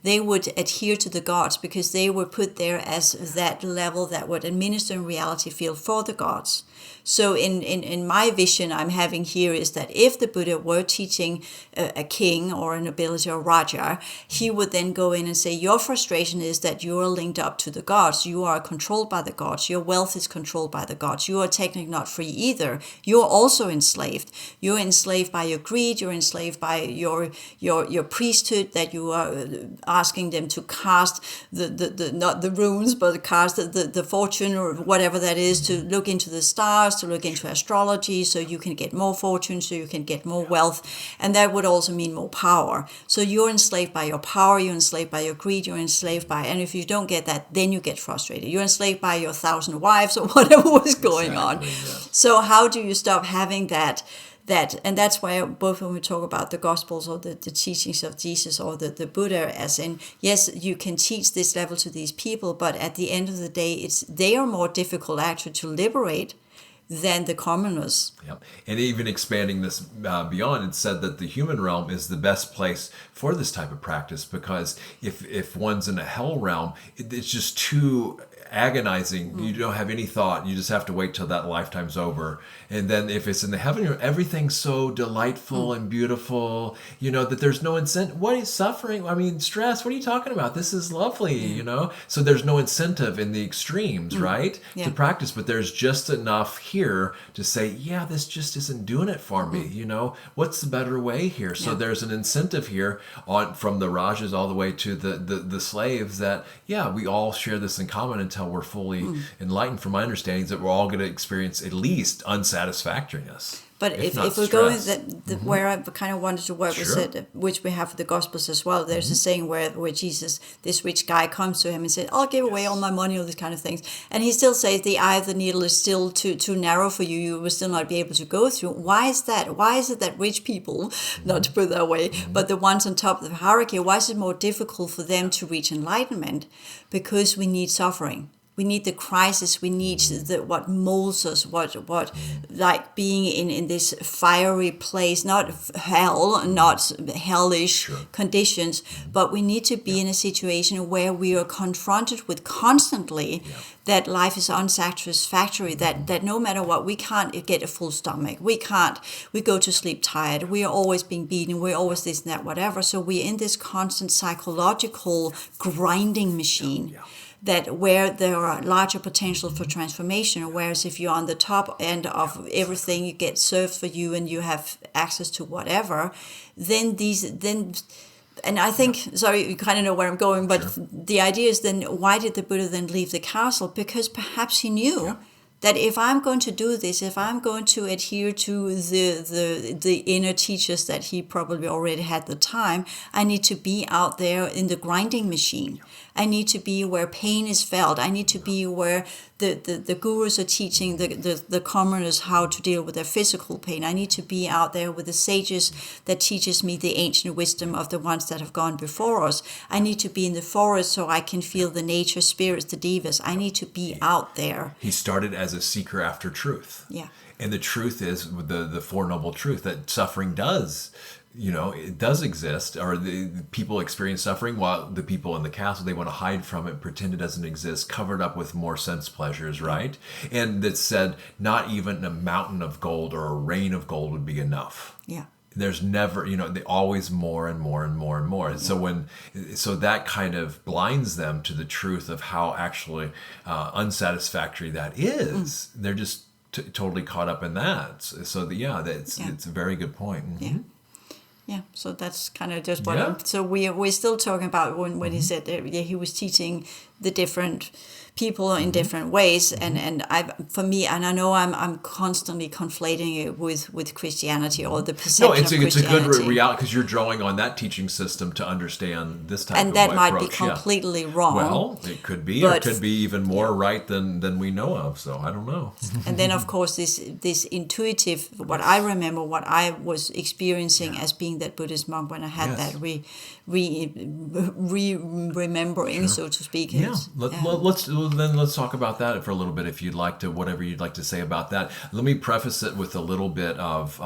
They would adhere to the gods because they were put there as that level that would administer in reality field for the gods. So in my vision I'm having here is that if the Buddha were teaching a king or a nobility or Raja, he would then go in and say, your frustration is that you are linked up to the gods. You are controlled by the gods. Your wealth is controlled by the gods. You are technically not free either. You are also enslaved. You're enslaved by your greed. You're enslaved by your priesthood, that you are asking them to cast the not the runes, but cast the fortune or whatever that is, to look into the stars, to look into astrology, so you can get more fortune, so you can get more wealth, and that would also mean more power. So you're enslaved by your power, you're enslaved by your greed, you're enslaved by, and if you don't get that, then you get frustrated. You're enslaved by your 1,000 wives or whatever was going on. Yeah. So how do you stop having that, and that's why both when we talk about the Gospels or the teachings of Jesus or the Buddha, as in, yes, you can teach this level to these people, but at the end of the day, they are more difficult actually to liberate than the commoners. Yep. And even expanding this beyond, it said that the human realm is the best place for this type of practice, because if one's in a hell realm, it's just too agonizing. You don't have any thought. You just have to wait till that lifetime's over. And then if it's in the heaven, everything's so delightful and beautiful, that there's no incentive. What is suffering? I mean, stress. What are you talking about? This is lovely, So there's no incentive in the extremes, right? Yeah. To practice, but there's just enough here to say, yeah, this just isn't doing it for me. What's the better way here? So there's an incentive here from the Rajas all the way to the slaves that, yeah, we all share this in common until we're fully enlightened. From my understanding is that we're all going to experience at least unsatisfactoriness. But if we're going where I kind of wanted to work with it, which we have for the Gospels as well, there's a saying where Jesus, this rich guy, comes to him and said, I'll give away all my money, all these kind of things. And he still says the eye of the needle is still too narrow for you. You will still not be able to go through. Why is that? Why is it that rich people, not to put it that way, but the ones on top of the hierarchy, why is it more difficult for them to reach enlightenment? Because we need suffering. We need the crisis. We need what molds us, what like being in this fiery place, not hell, not hellish conditions, but we need to be in a situation where we are confronted with constantly that life is unsatisfactory, that no matter what, we can't get a full stomach. We go to sleep tired. We are always being beaten. We're always this and that, whatever. So we're in this constant psychological grinding machine. That where there are larger potential for transformation, whereas if you're on the top end of everything, you get served for you and you have access to whatever, then and I think, sorry, you kind of know where I'm going, but the idea is then why did the Buddha then leave the castle? Because perhaps he knew that if I'm going to do this, if I'm going to adhere to the inner teachers that he probably already had at the time, I need to be out there in the grinding machine. I need to be where pain is felt. I need to be where the gurus are teaching the commoners how to deal with their physical pain. I need to be out there with the sages that teaches me the ancient wisdom of the ones that have gone before us. I need to be in the forest so I can feel the nature spirits, the devas. I need to be out there. He started as a seeker after truth. Yeah. And the truth is the Four Noble Truth that suffering does. It does exist, or the people experience suffering while the people in the castle, they want to hide from it, pretend it doesn't exist, covered up with more sense pleasures, right? And that said, not even a mountain of gold or a rain of gold would be enough. Yeah. there's never, they always more and more and more and more. And so that kind of blinds them to the truth of how actually unsatisfactory that is. They're just totally caught up in that. So it's a very good point. Yeah. Yeah, so that's kind of just what. Yeah. So we're still talking about when he said that, he was teaching the different people in different ways, and for me, and I know I'm constantly conflating it with Christianity or the perception of Christianity. No, it's a good reality, because you're drawing on that teaching system to understand this type of and that might approach. be completely wrong. Well, it could be, or it could be even more right than we know of. So I don't know. And then, of course, this intuitive, what I remember, what I was experiencing as being that Buddhist monk when I had that remembering, so to speak. Yeah. Let's talk about that for a little bit, if you'd like to, whatever you'd like to say about that. Let me preface it with a little bit of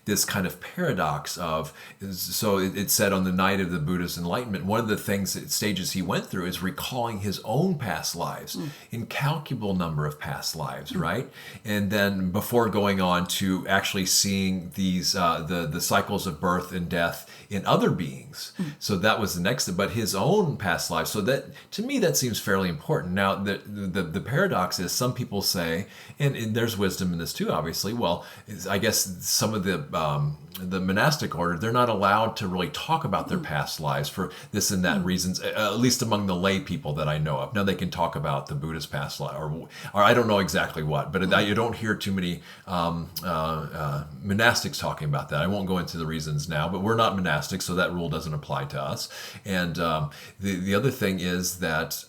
this kind of paradox of, so it said on the night of the Buddha's enlightenment, one of the stages he went through is recalling his own past lives, incalculable number of past lives, right? And then before going on to actually seeing these, the cycles of birth and death in other beings. So that was the next, but his own past lives. So that, to me, that seems fairly important. Now, the paradox is, some people say, and there's wisdom in this too, obviously. Well, I guess some of the monastic order, they're not allowed to really talk about their past lives for this and that reasons, at least among the lay people that I know of. Now, they can talk about the Buddha's past life, or I don't know exactly what, but you don't hear too many monastics talking about that. I won't go into the reasons now, but we're not monastics, so that rule doesn't apply to us. And the other thing is that,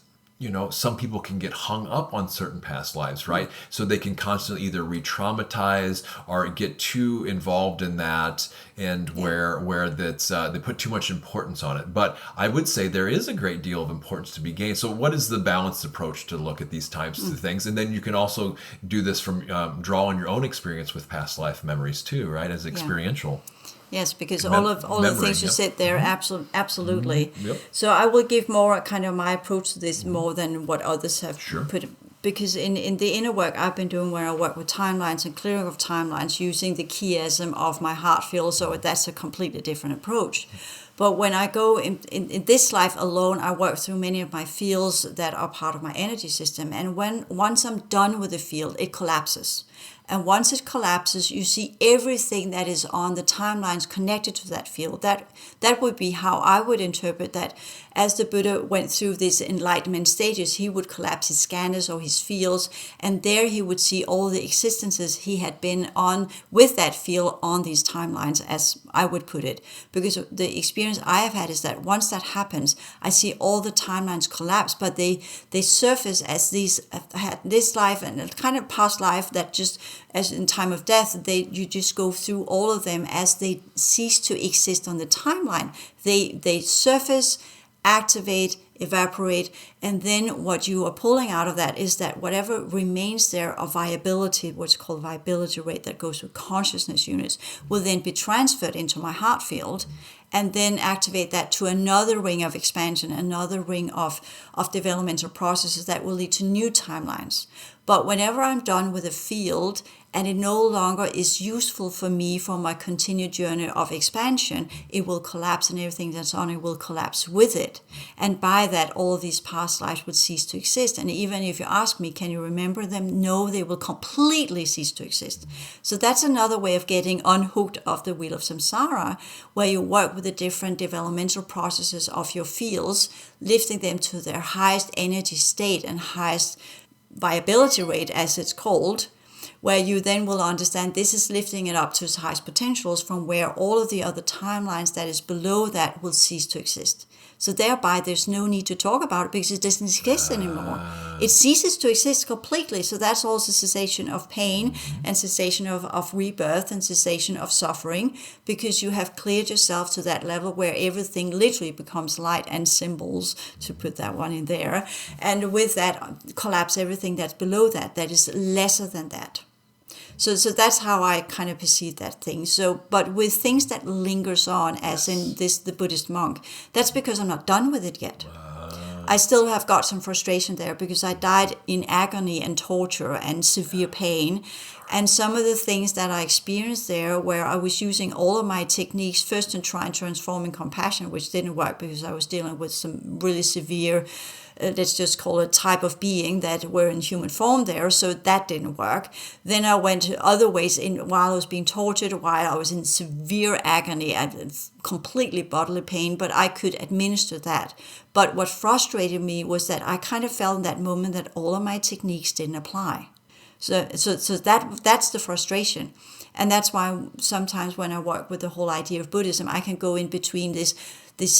some people can get hung up on certain past lives, right? So they can constantly either re-traumatize or get too involved in that, and where that's they put too much importance on it. But I would say there is a great deal of importance to be gained. So what is the balanced approach to look at these types of things? And then you can also do this from draw on your own experience with past life memories too, right? As experiential. Yes, because all the things you said there, absolutely. Yep. So I will give more kind of my approach to this more than what others have put. Because in the inner work I've been doing, where I work with timelines and clearing of timelines using the chiasm of my heart field, so that's a completely different approach. But when I go in this life alone, I work through many of my fields that are part of my energy system. And once I'm done with the field, it collapses. And once it collapses, you see everything that is on the timelines connected to that field. That would be how I would interpret that. As the Buddha went through these enlightenment stages, he would collapse his scanners or his fields, and there he would see all the existences he had been on with that field on these timelines, as I would put it. Because the experience I have had is that once that happens, I see all the timelines collapse, but they surface as these had this life and a kind of past life that just, as in time of death, you just go through all of them as they cease to exist on the timeline. They surface, activate, evaporate, and then what you are pulling out of that is that whatever remains there of viability, what's called viability rate, that goes with consciousness units, will then be transferred into my heart field, and then activate that to another ring of expansion, another ring of developmental processes that will lead to new timelines. But whenever I'm done with a field and it no longer is useful for me for my continued journey of expansion, it will collapse, and everything that's on it will collapse with it. And by that, all of these past lives would cease to exist. And even if you ask me, can you remember them? No, they will completely cease to exist. So that's another way of getting unhooked of the wheel of samsara, where you work with the different developmental processes of your fields, lifting them to their highest energy state and highest viability rate, as it's called, where you then will understand this is lifting it up to its highest potentials, from where all of the other timelines that is below that will cease to exist. So thereby there's no need to talk about it because it doesn't exist anymore. It ceases to exist completely. So that's also cessation of pain and cessation of rebirth and cessation of suffering, because you have cleared yourself to that level where everything literally becomes light and symbols, to put that one in there. And with that, collapse everything that's below that is lesser than that. So that's how I kind of perceive that thing. So, but with things that lingers on, as in the Buddhist monk, that's because I'm not done with it yet. I still have got some frustration there because I died in agony and torture and severe pain. And some of the things that I experienced there, where I was using all of my techniques first to try and transform in compassion, which didn't work because I was dealing with some really severe, let's just call it type of being that were in human form there, so that didn't work. Then I went other ways while I was being tortured, while I was in severe agony and completely bodily pain, but I could administer that. But what frustrated me was that I kind of felt in that moment that all of my techniques didn't apply. So that's the frustration. And that's why sometimes when I work with the whole idea of Buddhism, I can go in between this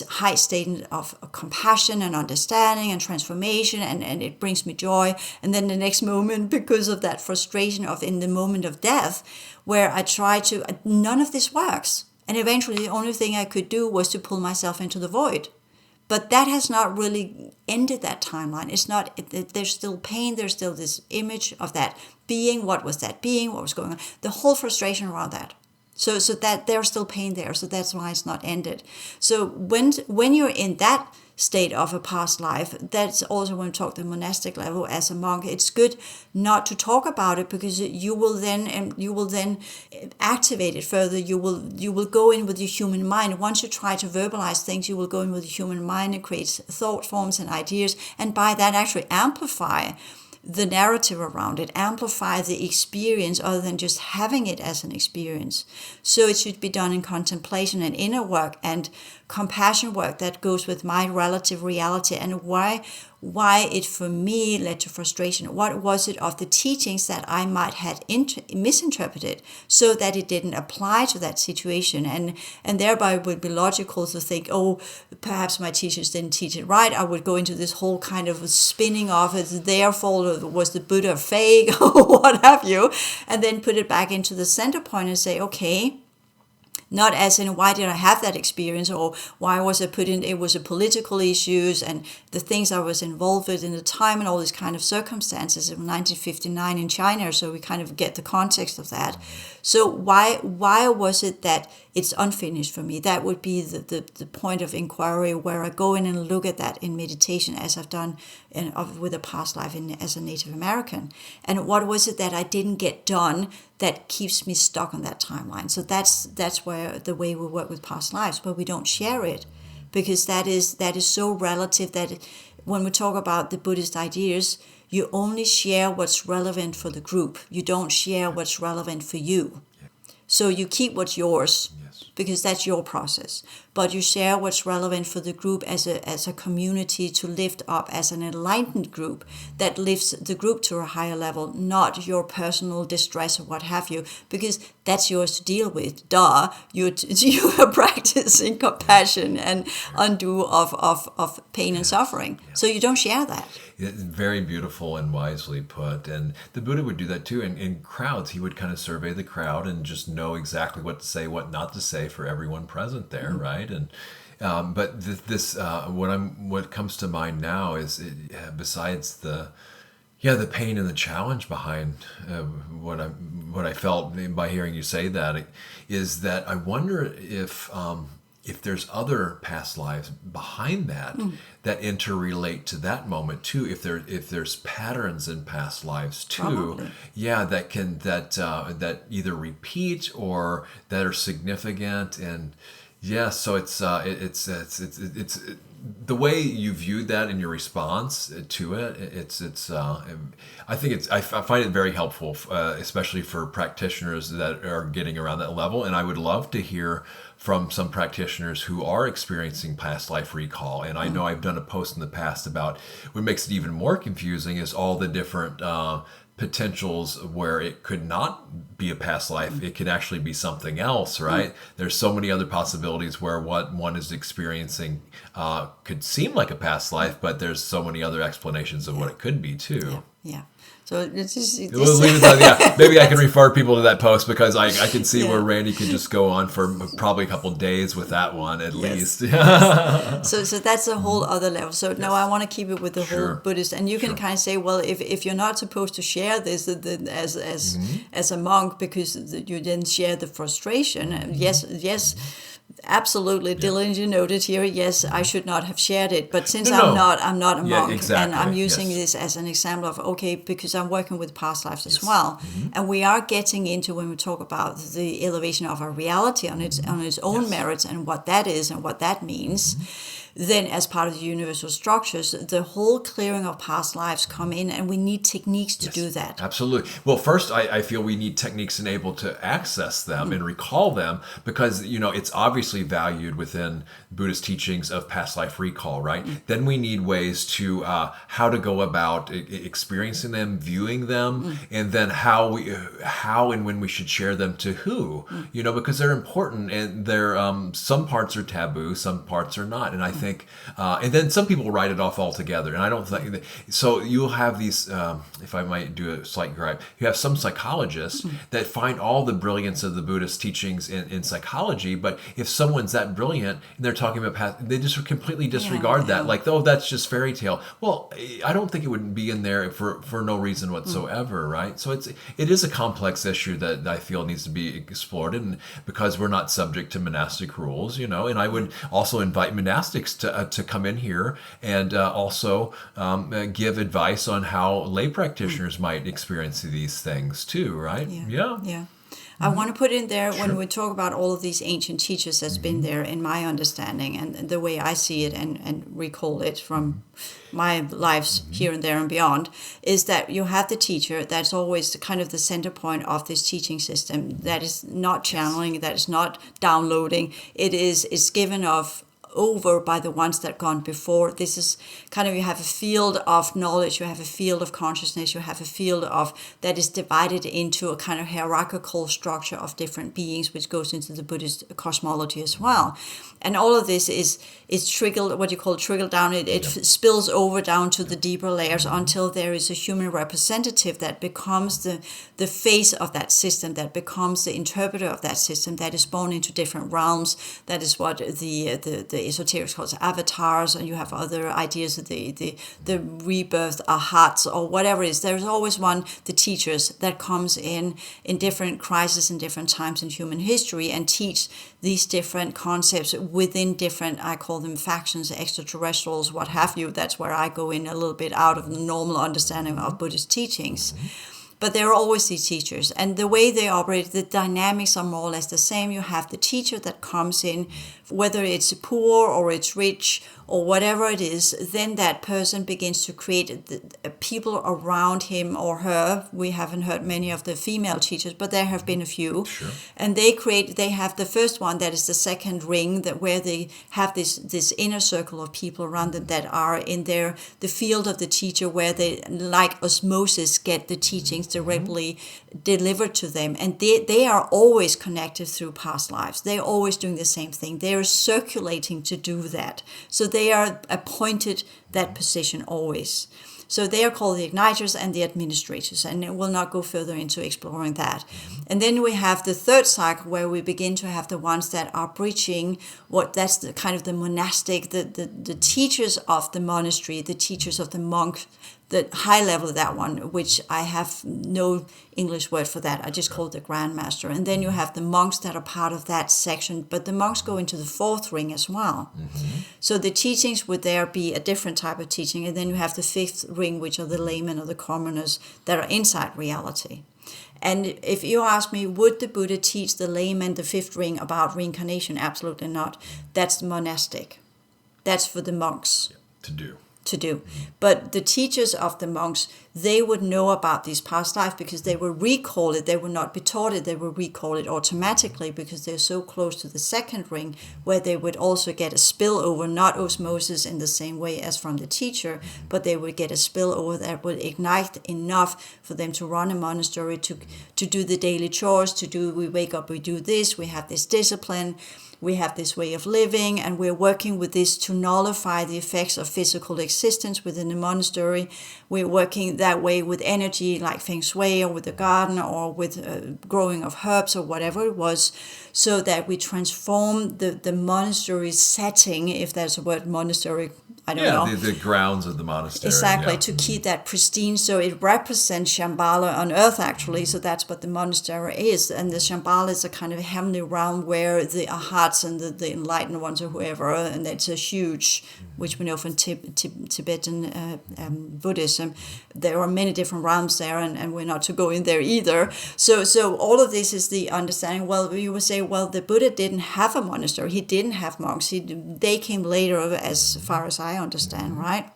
high state of compassion and understanding and transformation, and it brings me joy. And then the next moment, because of that frustration of in the moment of death, where I try to, none of this works. And eventually the only thing I could do was to pull myself into the void. But that has not really ended that timeline. It's not, there's still pain, there's still this image of that being, what was that being, what was going on, the whole frustration around that. So that there's still pain there, so that's why it's not ended. So when you're in that state of a past life, that's also when we talk the monastic level as a monk, it's good not to talk about it because you will then activate it further. You will go in with your human mind. Once you try to verbalize things, you will go in with the human mind and create thought forms and ideas, and by that actually amplify the narrative around it, amplify the experience other than just having it as an experience. So it should be done in contemplation and inner work and compassion work that goes with my relative reality and why it for me led to frustration. What was it of the teachings that I might have misinterpreted so that it didn't apply to that situation, and thereby it would be logical to think, oh, perhaps my teachers didn't teach it right. I would go into this whole kind of spinning of it's their fault, or was the Buddha fake, or what have you, and then put it back into the center point and say, okay, not as in why did I have that experience, or why was I put in, it was a political issues and the things I was involved with in the time and all these kind of circumstances in 1959 in China, so we kind of get the context of that. So why was it that it's unfinished for me? That would be the point of inquiry where I go in and look at that in meditation, as I've done with a past life as a Native American. And what was it that I didn't get done that keeps me stuck on that timeline? So that's where the way we work with past lives, but we don't share it because that is so relative that when we talk about the Buddhist ideas, you only share what's relevant for the group. You don't share what's relevant for you. So you keep what's yours because that's your process. But you share what's relevant for the group as a community to lift up as an enlightened group that lifts the group to a higher level, not your personal distress or what have you, because that's yours to deal with. You are practicing compassion and undo of pain and suffering. So you don't share that. It's very beautiful and wisely put. And the Buddha would do that too. In crowds, he would kind of survey the crowd and just know exactly what to say, what not to say for everyone present there, right? And but what comes to mind now is besides the pain and the challenge behind what I felt by hearing you say that is that I wonder if there's other past lives behind that interrelate to that moment too. If there's patterns in past lives too, probably. that either repeat or that are significant. And so it's the way you viewed that in your response to it. I find it very helpful, especially for practitioners that are getting around that level. And I would love to hear from some practitioners who are experiencing past life recall. And I know I've done a post in the past about what makes it even more confusing is all the different potentials where it could not be a past life. It could actually be something else, right? There's so many other possibilities where what one is experiencing could seem like a past life, but there's so many other explanations of what it could be too. Yeah. So it's just we'll leave it at maybe I can refer people to that post because I can see where Randi could just go on for probably a couple of days with that one at least. So that's a whole other level. So no, I want to keep it with the whole Buddhist, and you can kind of say, well, if you're not supposed to share this as a monk because you didn't share the frustration, yes. Absolutely, Dylan, you noted here. Yes, I should not have shared it, but since No, no. I'm not a Yeah, monk, and I'm exactly. using Yes. this as an example of okay, because I'm working with past lives as Yes. well, and we are getting into when we talk about the elevation of our reality on its own Yes. merits and what that is and what that means. Then, as part of the universal structures, the whole clearing of past lives come in, and we need techniques to do that. Absolutely. Well, first, I feel we need techniques and able to access them and recall them because, it's obviously valued within Buddhist teachings of past life recall, right? Then we need ways to how to go about experiencing them, viewing them, and then how and when we should share them to who, because they're important and they're some parts are taboo, some parts are not, and I think, and then some people write it off altogether, and I don't think that, so you'll have these, if I might do a slight gripe, you have some psychologists that find all the brilliance of the Buddhist teachings in psychology, but if someone's that brilliant and they're talking about past, they just completely disregard that, like, oh, that's just fairy tale. Well, I don't think it would be in there for no reason whatsoever, right? So it is a complex issue that I feel needs to be explored, and because we're not subject to monastic rules, and I would also invite monastics to come in here and also give advice on how lay practitioners might experience these things too, right? Yeah. I want to put in there when we talk about all of these ancient teachers that's been there in my understanding and the way I see it and recall it from my lives here and there and beyond, is that you have the teacher that's always kind of the center point of this teaching system, that is not channeling, that is not downloading. It's given over by the ones that gone before. This is kind of, you have a field of knowledge, you have a field of consciousness, you have a field of that is divided into a kind of hierarchical structure of different beings, which goes into the Buddhist cosmology as well. And all of this is trickled, what you call trickle down. It spills over down to the deeper layers until there is a human representative that becomes the face of that system, that becomes the interpreter of that system, that is born into different realms. That is what the esoterics calls avatars, and you have other ideas of the rebirth ahats or whatever it is. There's always one, the teachers that comes in different crises and different times in human history and teach these different concepts within different, I call them factions, extraterrestrials, what have you. That's where I go in a little bit out of the normal understanding of Buddhist teachings. But there are always these teachers, and the way they operate, the dynamics are more or less the same. You have the teacher that comes in, whether it's poor or it's rich or whatever it is, then that person begins to create people around him or her. We haven't heard many of the female teachers, but there have been a few. Sure. And they have the first one, that is the second ring, that where they have this inner circle of people around them that are in the field of the teacher, where they, like osmosis, get the teachings directly delivered to them. And they are always connected through past lives. They're always doing the same thing. They're circulating to do that. So they are appointed that position always. So they are called the igniters and the administrators, and we'll not go further into exploring that. And then we have the third cycle, where we begin to have the ones that are preaching that's the kind of the monastic, the teachers of the monastery, the teachers of the monk, the high level of that one, which I have no English word for that. I just call it the grandmaster. And then you have the monks that are part of that section, but the monks go into the fourth ring as well. So the teachings would there be a different type of teaching. And then you have the fifth ring, which are the laymen or the commoners that are inside reality. And if you ask me, would the Buddha teach the layman, the fifth ring, about reincarnation? Absolutely not. That's monastic. That's for the monks to do. But the teachers of the monks, they would know about these past lives because they will recall it. They will not be taught it. They will recall it automatically because they're so close to the second ring, where they would also get a spillover, not osmosis in the same way as from the teacher, but they would get a spillover that would ignite enough for them to run a monastery, to do the daily chores, we wake up, we do this, we have this discipline, we have this way of living, and we're working with this to nullify the effects of physical existence within the monastery. We're working that way with energy, like feng shui, or with the garden, or with growing of herbs, or whatever it was, so that we transform the monastery setting, if there's a word monastery. I don't know. The grounds of the monastery. Exactly, yeah. to keep that pristine. So it represents Shambhala on earth, actually. So that's what the monastery is. And the Shambhala is a kind of heavenly realm where the arhats and the enlightened ones or whoever, and it's a huge, which we know from Tibetan Buddhism, there are many different realms there, and we're not to go in there either. So all of this is the understanding. Well, you would say, well, the Buddha didn't have a monastery. He didn't have monks. They came later, as far as I understand, right?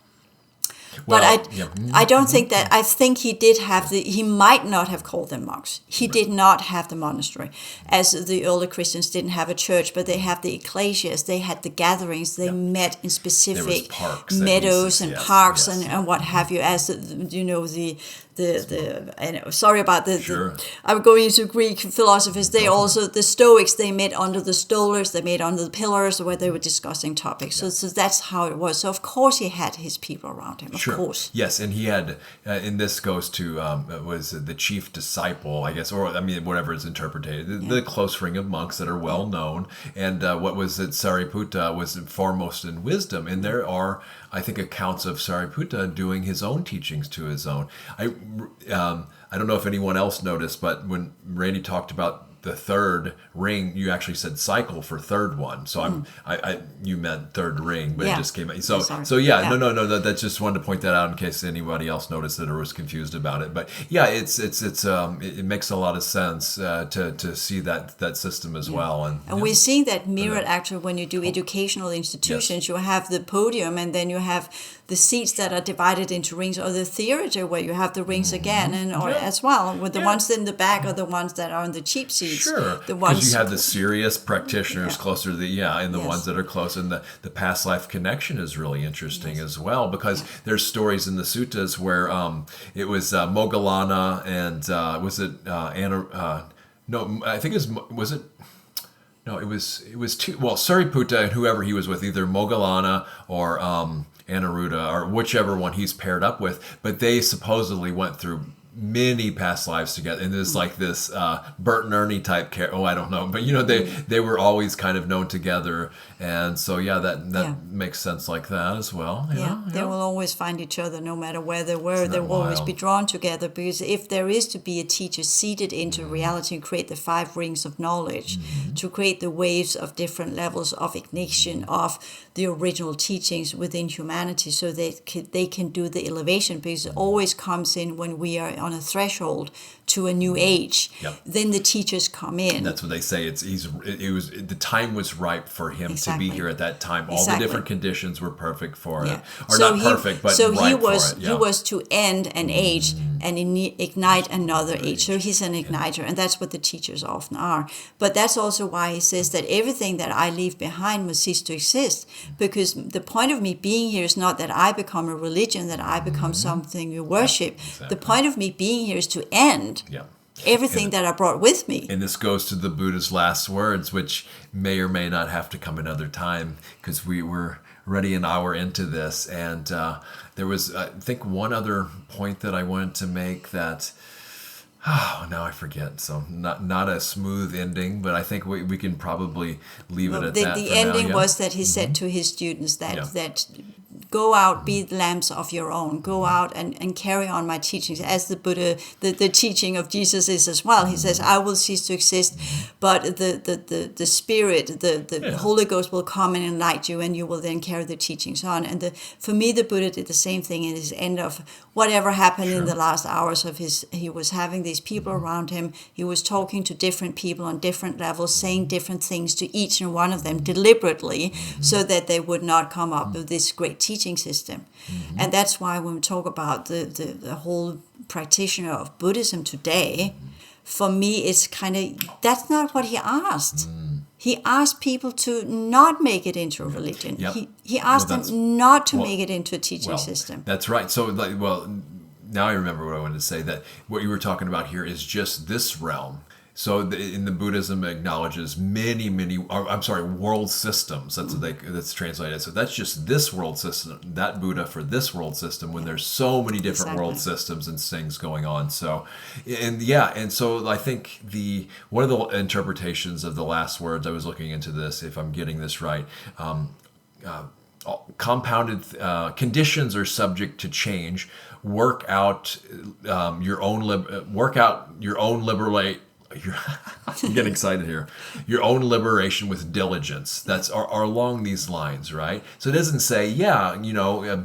Well, But I don't think that. I think he did have he might not have called them monks. He did not have the monastery, as the early Christians didn't have a church, but they had the ecclesias. They had the gatherings. They met in specific meadows and parks and what have you. As and sorry about I'm going into Greek philosophers. They also, the Stoics, they met under the stolas, they met under the pillars where they were discussing topics. So that's how it was. So of course he had his people around him. Of course. Yes, and he had, and this goes to was the chief disciple, I guess, or I mean whatever is interpreted, the close ring of monks that are well known. And what was it? Sariputta was foremost in wisdom, and there are, I think, accounts of Sariputta doing his own teachings to his own. I don't know if anyone else noticed, but when Randy talked about the third ring, you actually said cycle for third one. So you meant third ring, but it just came out. No. That's just wanted to point that out in case anybody else noticed it or was confused about it. But yeah, it makes a lot of sense to see that system as well. And we're seeing that mirrored actually when you do educational institutions. You have the podium, and then you have the seats that are divided into rings, or the theater where you have the rings again, and as well, with the ones in the back are the ones that are in the cheap seats. Sure, because you have the serious practitioners closer to the and the ones that are close, and the past life connection is really interesting as well, because there's stories in the suttas where it was Moggallana and was it no, I think it was two. Well, Sariputta and whoever he was with, either Moggallana or Anuruddha, or whichever one he's paired up with, but they supposedly went through many past lives together, and there's like this Bert and Ernie type I don't know, but they were always kind of known together, and so that makes sense like that as well. They will always find each other no matter where they were. They will always be drawn together, because if there is to be a teacher seated into reality and create the 5 rings of knowledge, to create the waves of different levels of ignition of the original teachings within humanity, so they can do the elevation, because it always comes in when we are on a threshold to a new age. Then the teachers come in. That's what they say. The time was ripe for him to be here at that time. All the different conditions were perfect for it, or not perfect, but ripe for it. He was to end an age and ignite another age. So he's an igniter, and that's what the teachers often are. But that's also why he says that everything that I leave behind must cease to exist, because the point of me being here is not that I become a religion, that I become something you worship. The point of me being here is to end everything that I brought with me. And this goes to the Buddha's last words, which may or may not have to come another time, because we were already an hour into this. And there was, I think, one other point that I wanted to make that, now I forget. So not a smooth ending, but I think we can probably leave it at that. The ending was that he said to his students that go out, be the lamps of your own. Go out and carry on my teachings, as the Buddha, the teaching of Jesus is as well. He says, I will cease to exist, but the Spirit, the Holy Ghost will come and enlighten you, and you will then carry the teachings on. And for me, the Buddha did the same thing in his end of whatever happened in the last hours of he was having these people around him. He was talking to different people on different levels, saying different things to each and one of them deliberately, so that they would not come up with this great teaching system. And that's why when we talk about the whole practitioner of Buddhism today, for me it's kind of, that's not what he asked. He asked people to not make it into a religion. He asked them not to make it into a teaching system. That's right. So now I remember what I wanted to say, that what you were talking about here is just this realm. So in the Buddhism acknowledges many, world systems. That's that's translated. So that's just this world system, that Buddha for this world system, when there's so many different world systems and things going on. So, and so I think one of the interpretations of the last words, I was looking into this, if I'm getting this right, compounded conditions are subject to change. Work out your own liberate. I'm getting excited here. Your own liberation with diligence. That's are along these lines, right? So it doesn't say,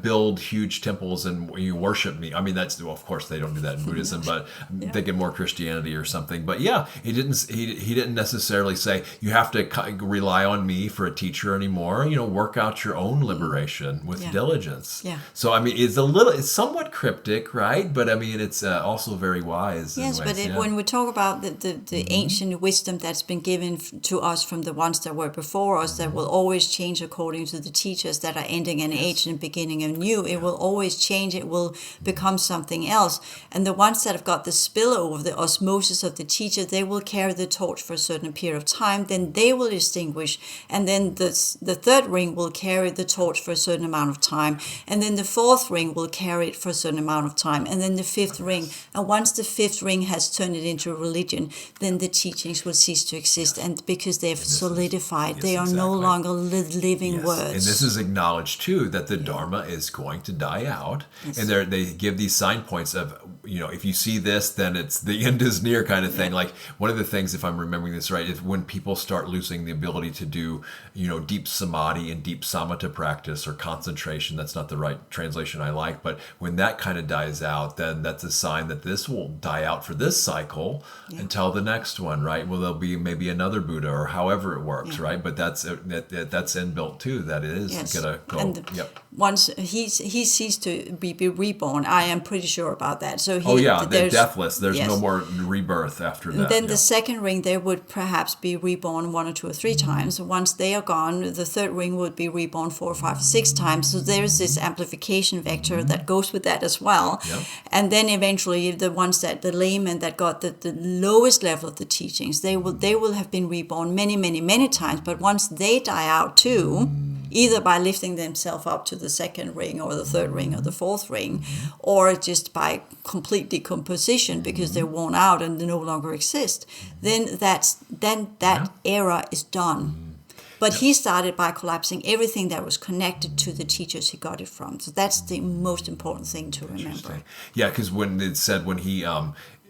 build huge temples and you worship me. I mean, that's, well, of course they don't do that in Buddhism, but I'm thinking more Christianity or something. But yeah, he didn't necessarily say you have to rely on me for a teacher anymore. Work out your own liberation with diligence. Yeah. So I mean, it's somewhat cryptic, right? But I mean, it's also very wise. Yes, in ways. but when we talk about the ancient wisdom that's been given to us from the ones that were before us, that will always change according to the teachers that are ending an age and beginning a new. It will always change. It will become something else. And the ones that have got the spillover, the osmosis of the teacher, they will carry the torch for a certain period of time. Then they will extinguish. And then the third ring will carry the torch for a certain amount of time. And then the fourth ring will carry it for a certain amount of time. And then the fifth ring. And once the fifth ring has turned it into a religion, then the teachings will cease to exist, and because they've solidified, they are no longer living words. And this is acknowledged too, that the Dharma is going to die out. Yes. And they give these sign points of, if you see this, then it's the end is near kind of thing. Like one of the things, if I'm remembering this right, is when people start losing the ability to do, deep samadhi and deep samatha practice or concentration. That's not the right translation I like, but when that kind of dies out, then that's a sign that this will die out for this cycle until the next one, right? Well, there'll be maybe another Buddha or however it works, right? But that's inbuilt too. That it is gonna go. And once he ceased to be reborn, I am pretty sure about that. So they're deathless. There's no more rebirth after that. And then the second ring, they would perhaps be reborn 1 or 2 or 3 times. Once they are gone, the third ring would be reborn 4 or 5 or 6 times. So there's this amplification vector that goes with that as well. Yep. And then eventually the ones that the laymen that got the lowest level of the teachings, they will have been reborn many, many, many times. But once they die out too, either by lifting themselves up to the second ring or the third ring or the fourth ring, or just by complete decomposition because they're worn out and they no longer exist, then that era is done. But he started by collapsing everything that was connected to the teachers he got it from. So that's the most important thing to remember. Yeah, because when it said when he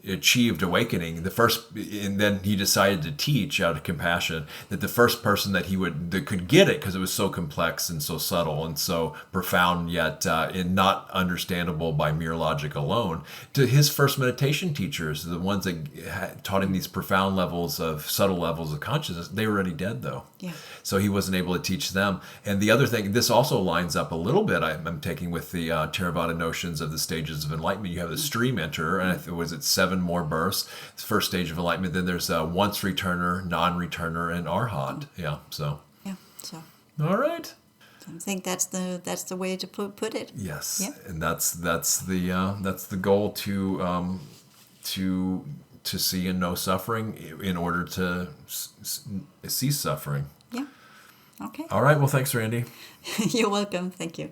achieved awakening, and then he decided to teach out of compassion, that the first person that could get it, because it was so complex and so subtle and so profound, yet and not understandable by mere logic alone, to his first meditation teachers, the ones that taught him these profound subtle levels of consciousness, they were already dead though. Yeah. So he wasn't able to teach them. And the other thing, this also lines up a little bit, I'm taking with the Theravada notions of the stages of enlightenment. You have the stream enter, and was it 7 more births, first stage of enlightenment. Then there's a once returner, non-returner, and arhat. So all right. I think that's the way to put it. Yes. Yeah. And that's the goal to see and know suffering in order to cease suffering. Yeah. Okay. All right. Well, thanks, Randi. You're welcome. Thank you.